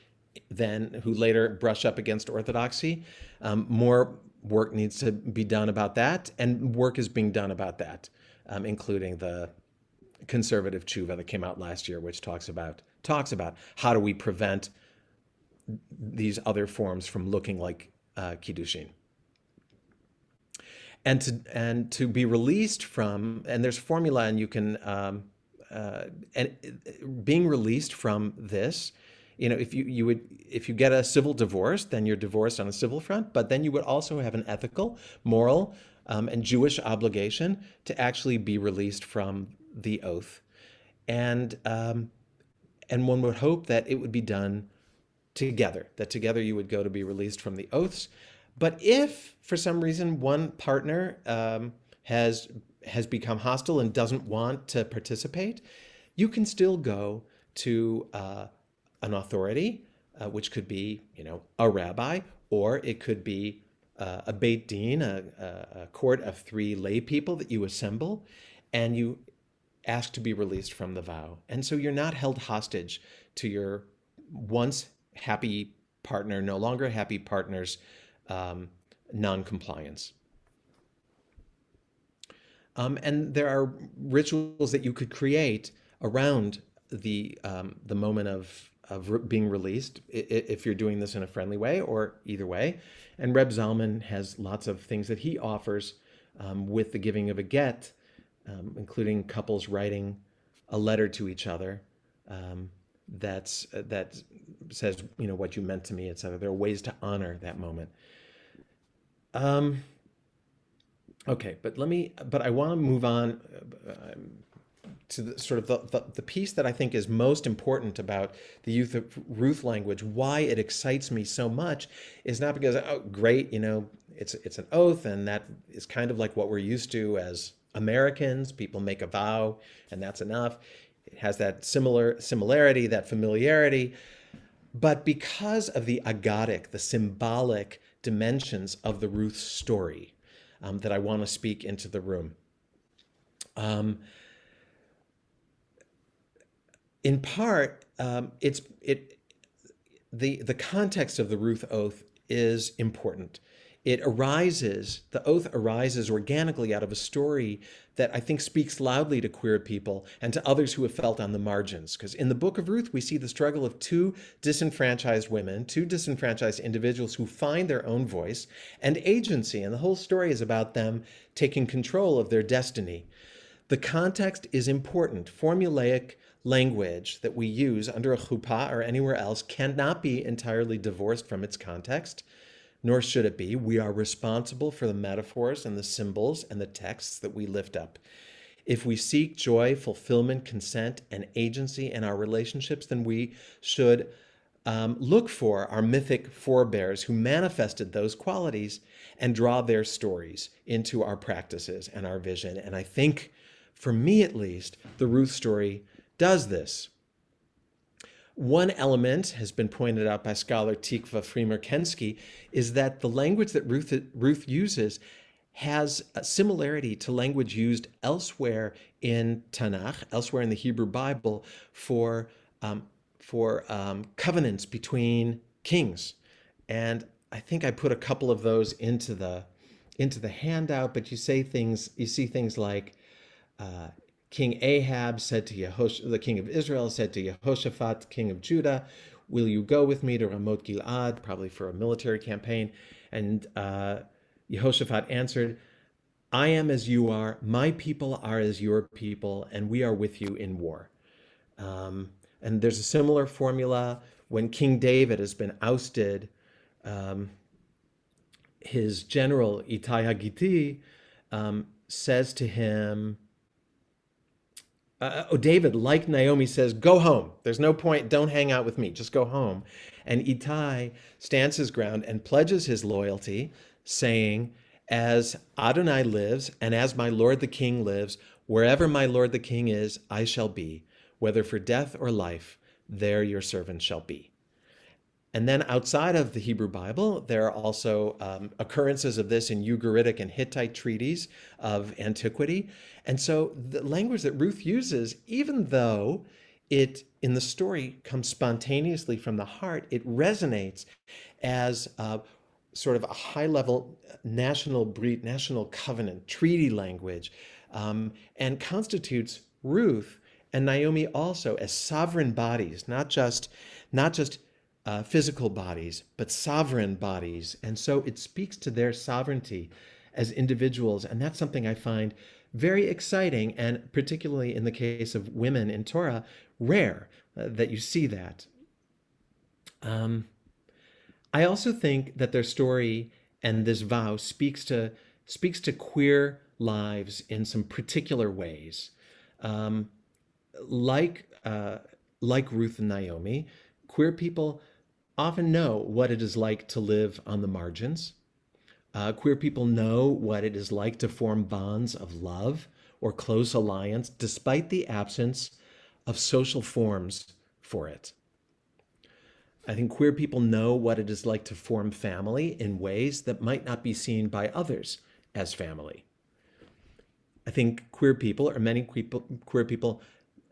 then who later brush up against orthodoxy. More work needs to be done about that, and work is being done about that, including the conservative tshuva that came out last year, which talks about how do we prevent these other forms from looking like kiddushin. And to be released from, and there's formula, and you can and being released from this, if you get a civil divorce, then you're divorced on a civil front, but then you would also have an ethical, moral, and Jewish obligation to actually be released from the oath, and one would hope that it would be done together, that together you would go to be released from the oaths. But if for some reason one partner has become hostile and doesn't want to participate, you can still go to an authority, which could be a rabbi, or it could be a beit din, a court of 3 lay people that you assemble, and you ask to be released from the vow. And so you're not held hostage to your once happy partner, no longer happy partner's non-compliance. And there are rituals that you could create around the moment of being released, if you're doing this in a friendly way or either way. And Reb Zalman has lots of things that he offers with the giving of a get, including couples writing a letter to each other that says, what you meant to me, etc. There are ways to honor that moment. Okay, but I want to move on to the sort of the piece that I think is most important about the Youth of Ruth language. Why it excites me so much is not because, oh, great, it's an oath, and that is kind of like what we're used to as Americans. People make a vow, and that's enough. It has that similarity, that familiarity, but because of the agadic, the symbolic dimensions of the Ruth story that I want to speak into the room. In part, the context of the Ruth oath is important. The oath arises organically out of a story that I think speaks loudly to queer people and to others who have felt on the margins. Because in the book of Ruth, we see the struggle of 2 disenfranchised women, 2 disenfranchised individuals who find their own voice and agency. And the whole story is about them taking control of their destiny. The context is important. Formulaic language that we use under a chuppah or anywhere else cannot be entirely divorced from its context, nor should it be. We are responsible for the metaphors and the symbols and the texts that we lift up. If we seek joy, fulfillment, consent, and agency in our relationships, then we should look for our mythic forebears who manifested those qualities and draw their stories into our practices and our vision. And I think, for me at least, the Ruth story does this. One element has been pointed out by scholar Tikva Freemer-Kensky is that the language that Ruth uses has a similarity to language used elsewhere in Tanakh, elsewhere in the Hebrew Bible, for covenants between kings. And I think I put a couple of those into the handout, but you see things like King Ahab said to the king of Israel said to Yehoshaphat, king of Judah, "Will you go with me to Ramot Gilad?" Probably for a military campaign. And Yehoshaphat answered, "I am as you are, my people are as your people, and we are with you in war." And there's a similar formula when King David has been ousted. His general Ittai Haggiti says to him, David, like Naomi, says, go home. There's no point. Don't hang out with me. Just go home. And Ittai stands his ground and pledges his loyalty, saying, as Adonai lives and as my Lord the King lives, wherever my Lord the King is, I shall be. Whether for death or life, there your servant shall be. And then outside of the Hebrew Bible, there are also occurrences of this in Ugaritic and Hittite treaties of antiquity. And so the language that Ruth uses, even though it in the story comes spontaneously from the heart, it resonates as sort of a high-level national brit, national covenant, treaty language, and constitutes Ruth and Naomi also as sovereign bodies, not just physical bodies, but sovereign bodies. And so it speaks to their sovereignty as individuals. And that's something I find very exciting, and particularly in the case of women in Torah, rare that you see that. I also think that their story and this vow speaks to queer lives in some particular ways. Like Ruth and Naomi, queer people often know what it is like to live on the margins. Queer people know what it is like to form bonds of love or close alliance despite the absence of social forms for it. I think queer people know what it is like to form family in ways that might not be seen by others as family. I think queer people, or many queer people,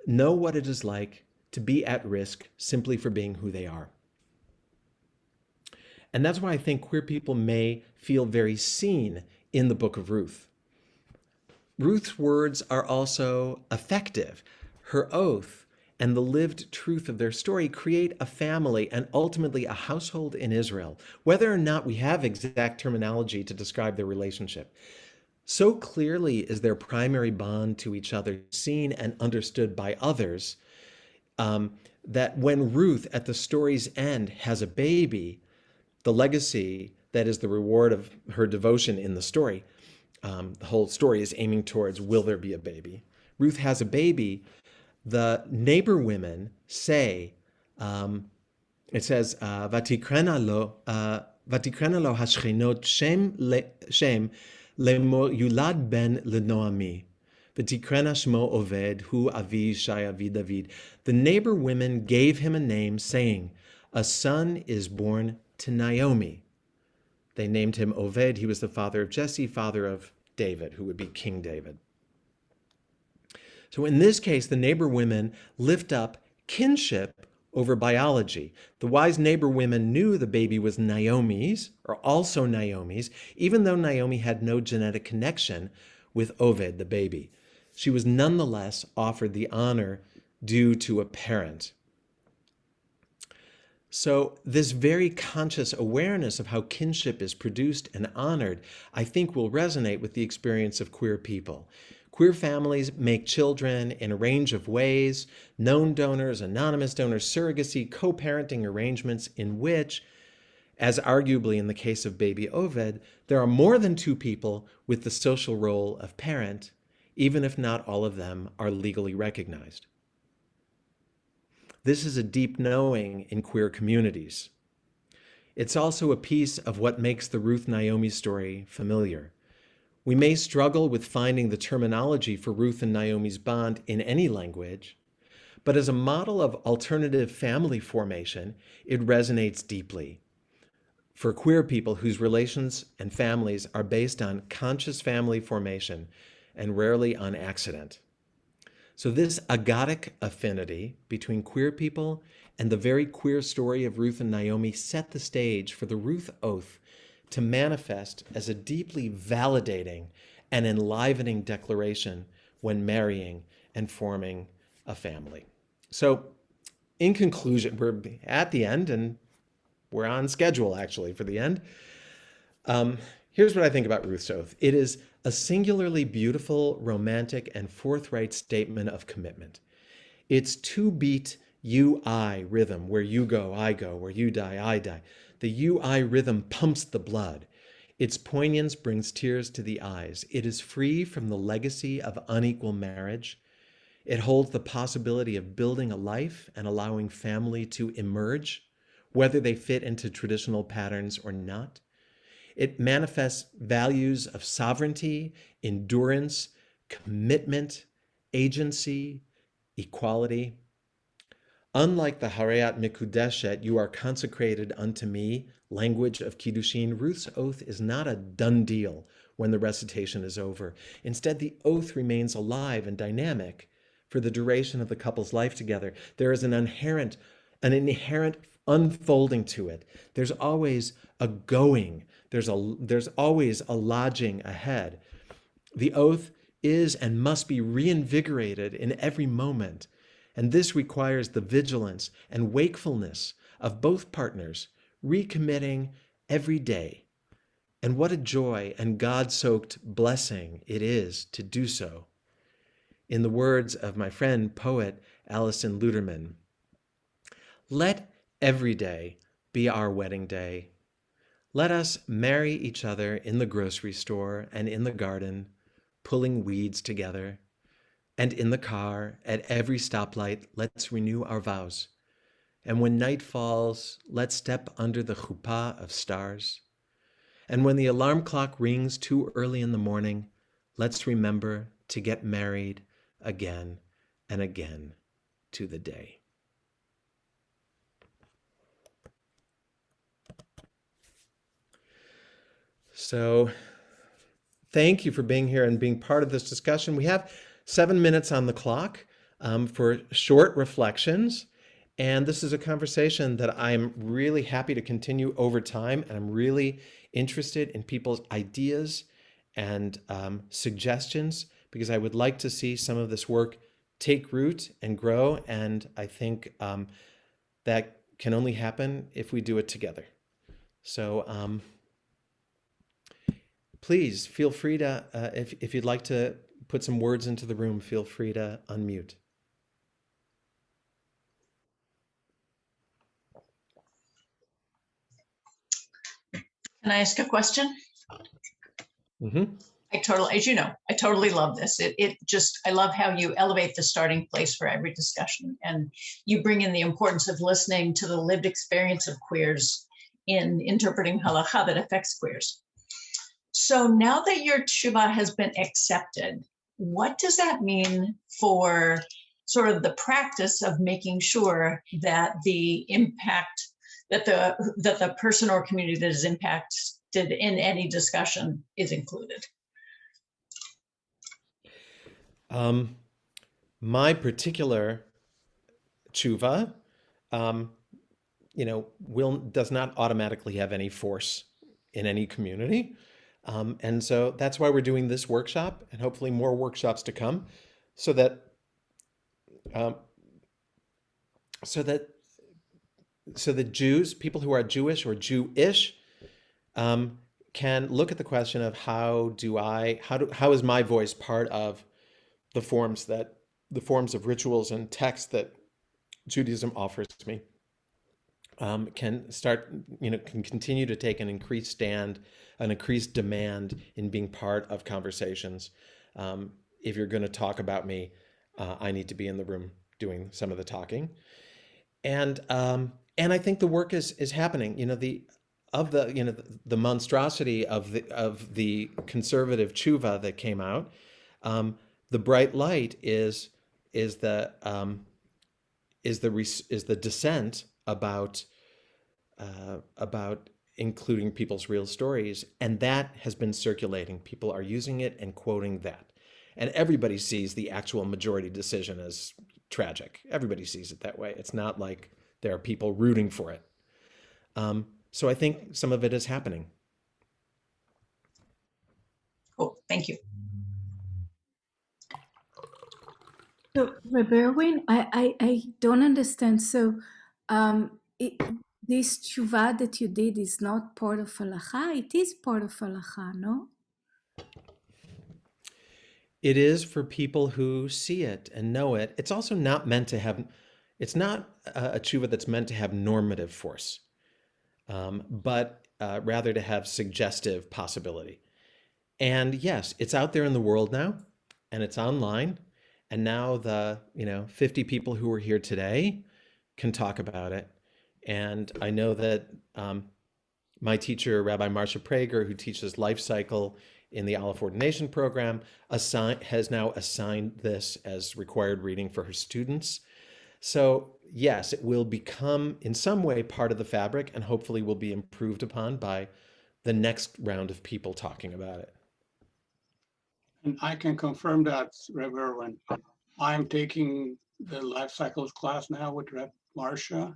know what it is like to be at risk simply for being who they are. And that's why I think queer people may feel very seen in the book of Ruth. Ruth's words are also effective. Her oath and the lived truth of their story create a family and ultimately a household in Israel, whether or not we have exact terminology to describe their relationship. So clearly is their primary bond to each other seen and understood by others, that when Ruth at the story's end has a baby, the legacy that is the reward of her devotion in the story, the whole story is aiming towards, will there be a baby? Ruth has a baby. The neighbor women say, it says, "Vatikrena lo hashchenot shem lemor yulad ben leNaomi, vatikrena shmo Oved hu avi Shai avi David." The neighbor women gave him a name, saying, "A son is born to Naomi." They named him Oved. He was the father of Jesse, father of David, who would be King David. So in this case, the neighbor women lift up kinship over biology. The wise neighbor women knew the baby was Naomi's, or also Naomi's, even though Naomi had no genetic connection with Oved, the baby. She was nonetheless offered the honor due to a parent. So this very conscious awareness of how kinship is produced and honored, I think will resonate with the experience of queer people. Queer families make children in a range of ways: known donors, anonymous donors, surrogacy, co-parenting arrangements in which, as arguably in the case of baby Oved, there are more than two people with the social role of parent, even if not all of them are legally recognized. This is a deep knowing in queer communities. It's also a piece of what makes the Ruth-Naomi story familiar. We may struggle with finding the terminology for Ruth and Naomi's bond in any language, but as a model of alternative family formation, it resonates deeply. For queer people whose relations and families are based on conscious family formation and rarely on accident. So this agotic affinity between queer people and the very queer story of Ruth and Naomi set the stage for the Ruth Oath to manifest as a deeply validating and enlivening declaration when marrying and forming a family. So in conclusion, we're at the end and we're on schedule actually for the end. Here's what I think about Ruth's Oath. It is a singularly beautiful, romantic, and forthright statement of commitment. It's two-beat you-I rhythm, where you go, where you die, I die. The you-I rhythm pumps the blood. Its poignance brings tears to the eyes. It is free from the legacy of unequal marriage. It holds the possibility of building a life and allowing family to emerge, whether they fit into traditional patterns or not. It manifests values of sovereignty, endurance, commitment, agency, equality. Unlike the Harayat Mikudeshet, you are consecrated unto me, language of Kiddushin, Ruth's oath is not a done deal when the recitation is over. Instead, the oath remains alive and dynamic for the duration of the couple's life together. There is an inherent unfolding to it. There's always a going. There's always a lodging ahead. The oath is and must be reinvigorated in every moment. And this requires the vigilance and wakefulness of both partners, recommitting every day. And what a joy and God-soaked blessing it is to do so. In the words of my friend, poet Alison Luterman, let every day be our wedding day. Let us marry each other in the grocery store and in the garden, pulling weeds together. And in the car, at every stoplight, let's renew our vows. And when night falls, let's step under the chuppah of stars. And when the alarm clock rings too early in the morning, let's remember to get married again and again to the day. So thank you for being here and being part of this discussion. We have 7 minutes on the clock for short reflections. And this is a conversation that I'm really happy to continue over time. And I'm really interested in people's ideas and suggestions, because I would like to see some of this work take root and grow. And I think that can only happen if we do it together. So please feel free to, if you'd like to put some words into the room, feel free to unmute. Can I ask a question? Mm-hmm. As you know, I totally love this. I love how you elevate the starting place for every discussion, and you bring in the importance of listening to the lived experience of queers in interpreting halacha that affects queers. So now that your teshuvah has been accepted, what does that mean for sort of the practice of making sure that the impact, that the person or community that is impacted in any discussion is included? My particular teshuvah, does not automatically have any force in any community. And so that's why we're doing this workshop, and hopefully more workshops to come, so that Jews, people who are Jewish or Jewish, can look at the question of how is my voice part of the forms of rituals and texts that Judaism offers me, can continue to take an increased stand, an increased demand in being part of conversations. If you're going to talk about me, I need to be in the room doing some of the talking. And I think the work is happening. The monstrosity of the conservative teshuvah that came out. The bright light is the dissent about including people's real stories, and that has been circulating. People are using it and quoting that, and everybody sees the actual majority decision as tragic. Everybody sees it that way. It's not like there are people rooting for it. So I think some of it is happening. Cool, thank you. So, Rabbi Irwin, I don't understand. So, this teshuvah that you did is not part of halacha? It is part of halacha, no? It is for people who see it and know it. It's also not meant to have, it's not a teshuvah that's meant to have normative force, but rather to have suggestive possibility. And yes, it's out there in the world now, and it's online, And now the 50 people who are here today can talk about it. And I know that my teacher, Rabbi Marcia Prager, who teaches life cycle in the ALEPH Ordination Program, has now assigned this as required reading for her students. So yes, it will become in some way part of the fabric and hopefully will be improved upon by the next round of people talking about it. And I can confirm that, Rabbi Irwin. I'm taking the life cycles class now with Reb Marcia,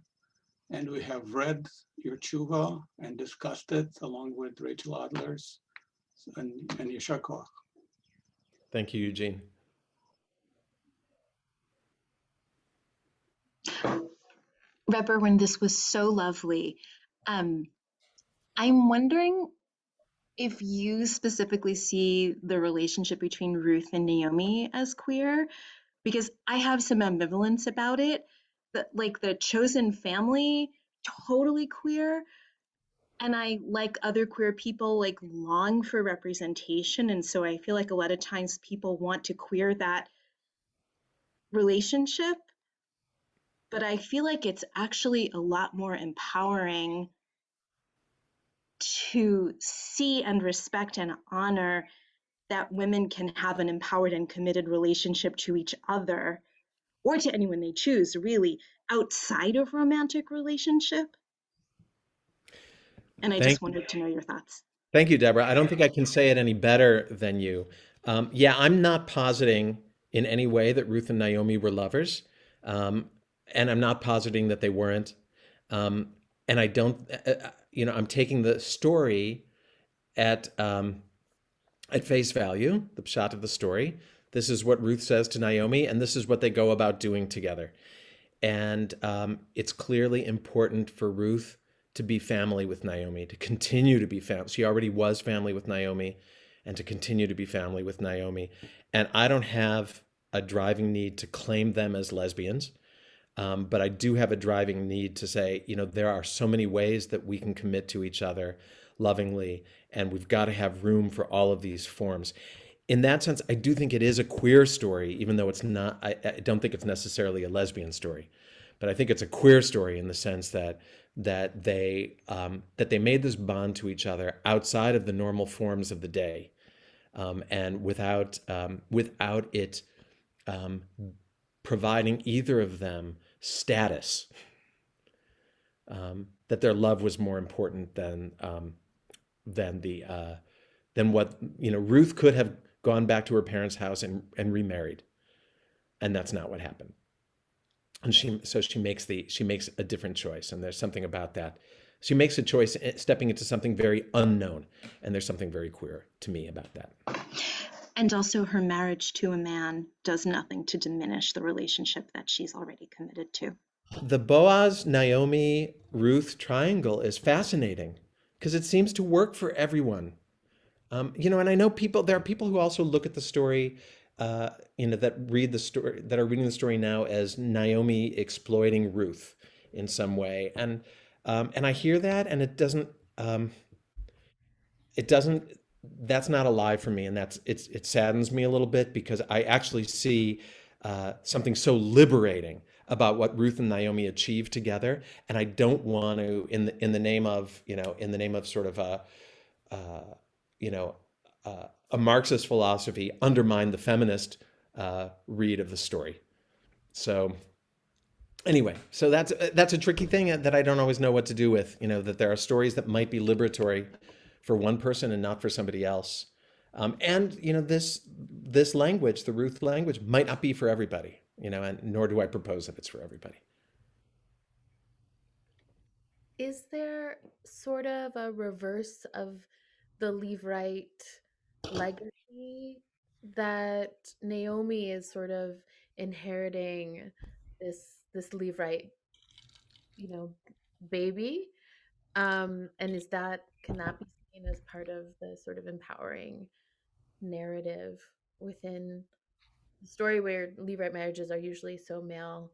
and we have read your tshuva and discussed it along with Rachel Adler's and Yeshar Koach. Thank you, Eugene. Reb Irwin, this was so lovely. I'm wondering if you specifically see the relationship between Ruth and Naomi as queer, because I have some ambivalence about it. That, like, the chosen family, totally queer, and I, like other queer people, like, long for representation, and so I feel like a lot of times people want to queer that relationship, but I feel like it's actually a lot more empowering to see and respect and honor that women can have an empowered and committed relationship to each other, or to anyone they choose, really, outside of romantic relationship. And I just wanted to know your thoughts. Thank you, Deborah. I don't think I can say it any better than you. Yeah, I'm not positing in any way that Ruth and Naomi were lovers. And I'm not positing that they weren't. And I don't, I'm taking the story at face value, the pshat of the story. This is what Ruth says to Naomi, and this is what they go about doing together. And it's clearly important for Ruth to be family with Naomi, to continue to be family. She already was family with Naomi, and to continue to be family with Naomi. And I don't have a driving need to claim them as lesbians, but I do have a driving need to say, there are so many ways that we can commit to each other lovingly, and we've got to have room for all of these forms. In that sense, I do think it is a queer story, even though it's not, I don't think it's necessarily a lesbian story. But I think it's a queer story in the sense that they made this bond to each other outside of the normal forms of the day, and without it providing either of them status. That their love was more important than what Ruth could have gone back to her parents' house and remarried, and that's not what happened. And she makes a different choice, and there's something about that. She makes a choice stepping into something very unknown, and there's something very queer to me about that. And also, her marriage to a man does nothing to diminish the relationship that she's already committed to. The Boaz, Naomi, Ruth triangle is fascinating because it seems to work for everyone. And I know there are people who also look at the story, that read the story, that are reading the story now as Naomi exploiting Ruth in some way, and I hear that, and it doesn't. That's not alive for me, and it saddens me a little bit because I actually see something so liberating about what Ruth and Naomi achieved together, and I don't want to, in the name of sort of a Marxist philosophy, undermine the feminist read of the story. So anyway, so that's a tricky thing that I don't always know what to do with. That there are stories that might be liberatory for one person and not for somebody else. And this language, the Ruth language, might not be for everybody. And nor do I propose that it's for everybody. Is there sort of a reverse of the Levirate legacy that Naomi is sort of inheriting this Levirate, baby? And can that be seen as part of the sort of empowering narrative within the story where Levirate marriages are usually so male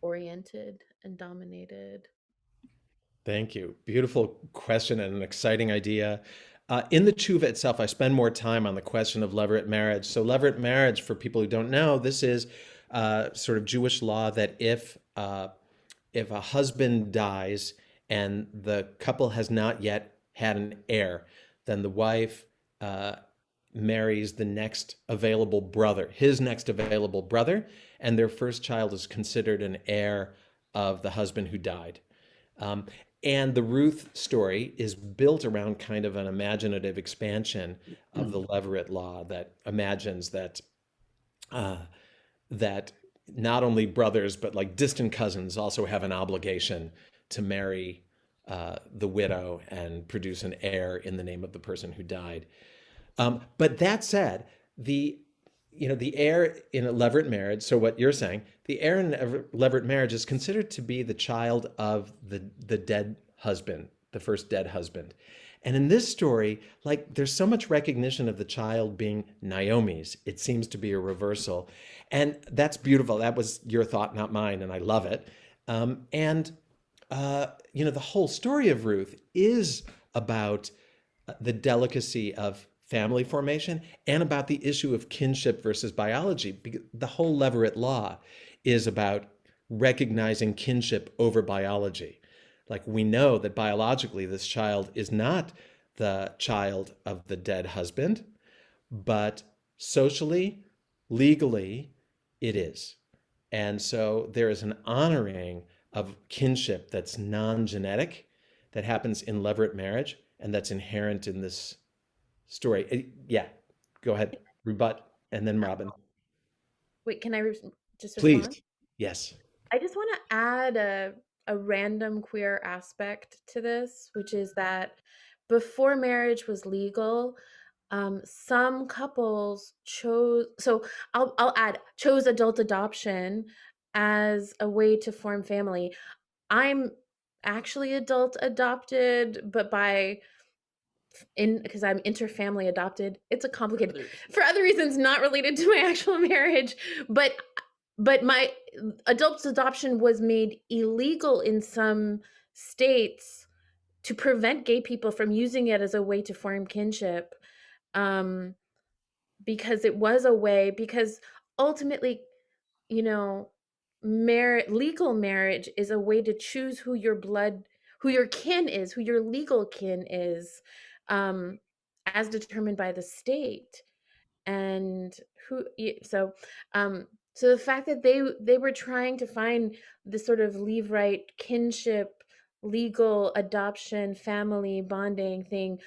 oriented and dominated? Thank you. Beautiful question and an exciting idea. In the tshuva itself, I spend more time on the question of levirate marriage. So levirate marriage, for people who don't know, this is sort of Jewish law that if a husband dies and the couple has not yet had an heir, then the wife marries the next available brother, his next available brother, and their first child is considered an heir of the husband who died. And the Ruth story is built around kind of an imaginative expansion of the levirate law that imagines that that not only brothers but like distant cousins also have an obligation to marry the widow and produce an heir in the name of the person who died. But that said, the heir in a levirate marriage, so what you're saying, the heir in a levirate marriage is considered to be the child of the dead husband, the first dead husband. And in this story, like there's so much recognition of the child being Naomi's. It seems to be a reversal. And that's beautiful. That was your thought, not mine, and I love it. The whole story of Ruth is about the delicacy of family formation and about the issue of kinship versus biology. The whole levirate law is about recognizing kinship over biology. Like we know that biologically this child is not the child of the dead husband, but socially, legally, it is. And so there is an honoring of kinship that's non-genetic that happens in levirate marriage and that's inherent in this story. Yeah, go ahead, rebut, and then Robin. Wait, can I just Please. respond? Yes. I just want to add a random queer aspect to this, which is that before marriage was legal, some couples chose, so I'll add, chose adult adoption as a way to form family. I'm actually adult adopted, but because I'm interfamily adopted. It's a complicated, for other reasons not related to my actual marriage, but my adult adoption was made illegal in some states to prevent gay people from using it as a way to form kinship, because it was a way, because ultimately, legal marriage is a way to choose who your kin is, who your legal kin is, as determined by the state. And so the fact that they were trying to find this sort of levirate kinship, legal adoption, family bonding thing,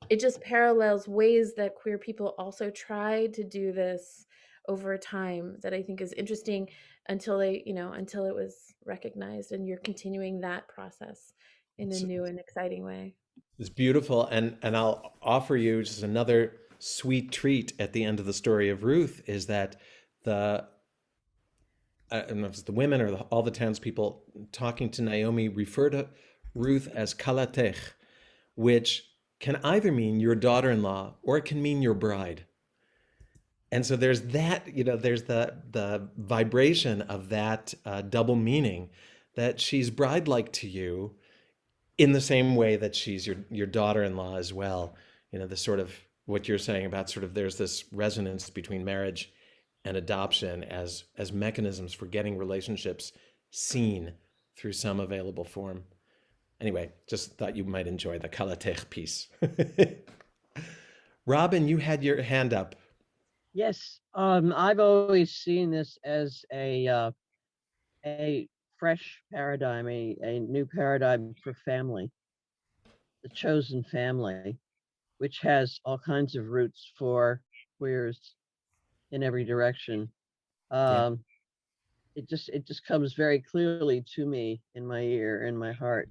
it just parallels ways that queer people also tried to do this over time, that I think is interesting, until it was recognized, and you're continuing that process in a new and exciting way. It's beautiful, and I'll offer you just another sweet treat at the end of the story of Ruth is that I don't know if it's the women or all the townspeople talking to Naomi refer to Ruth as kalatech, which can either mean your daughter-in-law or it can mean your bride. And so there's that, there's the vibration of that double meaning, that she's bride-like to you in the same way that she's your daughter-in-law as well. The sort of what you're saying about sort of there's this resonance between marriage and adoption as mechanisms for getting relationships seen through some available form. Anyway, just thought you might enjoy the kalatech piece. Robin, you had your hand up. Yes, I've always seen this as a fresh paradigm, a new paradigm for family, the chosen family, which has all kinds of roots for queers in every direction. It just comes very clearly to me in my ear, in my heart,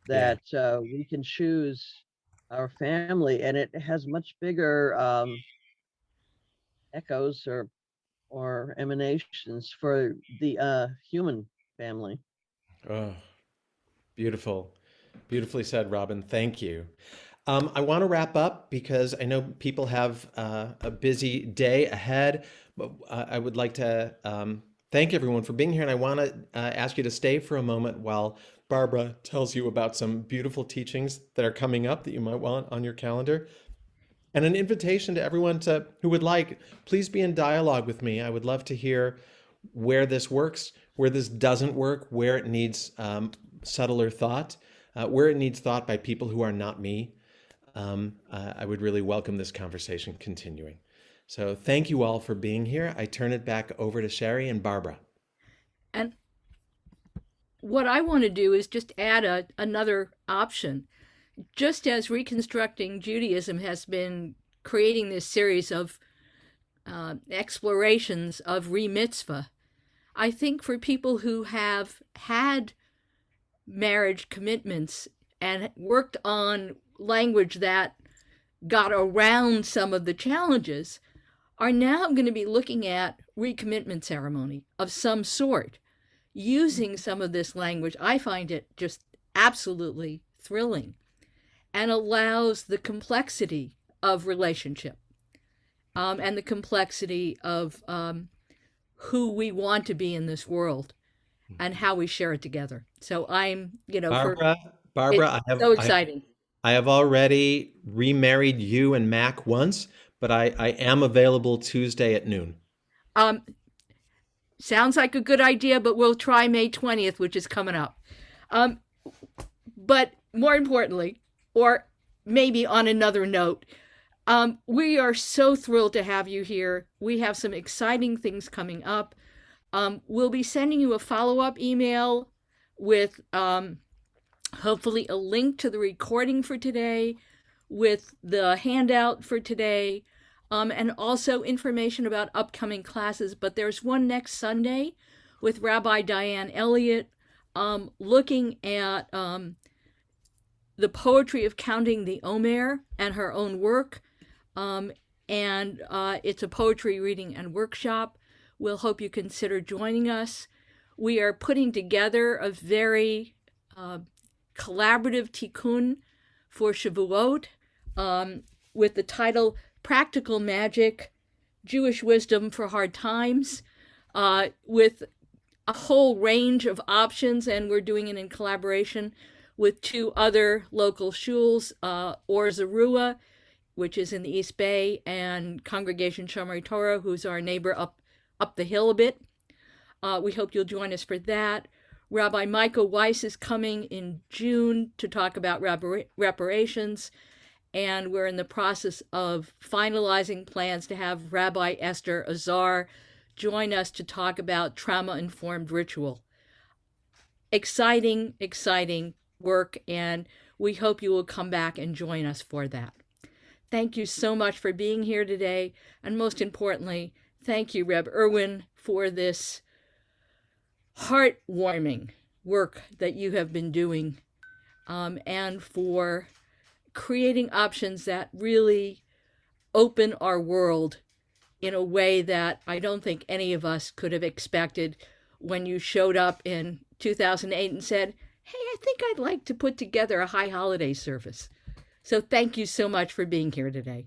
that we can choose our family, and it has much bigger echoes or emanations for the human family. Oh, beautiful. Beautifully said, Robin. Thank you. I want to wrap up because I know people have a busy day ahead, but I would like to Thank everyone for being here. And I want to ask you to stay for a moment while Barbara tells you about some beautiful teachings that are coming up that you might want on your calendar. And an invitation to everyone who would like, please be in dialogue with me. I would love to hear where this works, where this doesn't work, where it needs subtler thought, where it needs thought by people who are not me. I would really welcome this conversation continuing. So thank you all for being here. I turn it back over to Sherry and Barbara. And what I want to do is just add another option. Just as Reconstructing Judaism has been creating this series of explorations of re-mitzvah, I think for people who have had marriage commitments and worked on language that got around some of the challenges, are now going to be looking at recommitment ceremony of some sort, using some of this language. I find it just absolutely thrilling, and allows the complexity of relationship and the complexity of who we want to be in this world and how we share it together. So I'm, Barbara, so exciting. I have already remarried you and Mac once, but I am available Tuesday at noon. Sounds like a good idea, but we'll try May 20th, which is coming up. But more importantly, or maybe on another note, we are so thrilled to have you here. We have some exciting things coming up. We'll be sending you a follow-up email with hopefully a link to the recording for today, with the handout for today, and also information about upcoming classes. But there's one next Sunday with Rabbi Diane Elliott, looking at the poetry of counting the Omer and her own work. And it's a poetry reading and workshop. We'll hope you consider joining us. We are putting together a very collaborative tikkun for Shavuot with the title Practical Magic, Jewish Wisdom for Hard Times, with a whole range of options, and we're doing it in collaboration with two other local shuls, Or Zarua, which is in the East Bay, and Congregation Shomrei Torah, who's our neighbor up the hill a bit. We hope you'll join us for that. Rabbi Michael Weiss is coming in June to talk about reparations, and we're in the process of finalizing plans to have Rabbi Esther Azar join us to talk about trauma-informed ritual. Exciting, exciting work, and we hope you will come back and join us for that. Thank you so much for being here today, and most importantly, thank you, Reb Irwin, for this heartwarming work that you have been doing, and for creating options that really open our world in a way that I don't think any of us could have expected when you showed up in 2008 and said, hey, I think I'd like to put together a high holiday service. So thank you so much for being here today.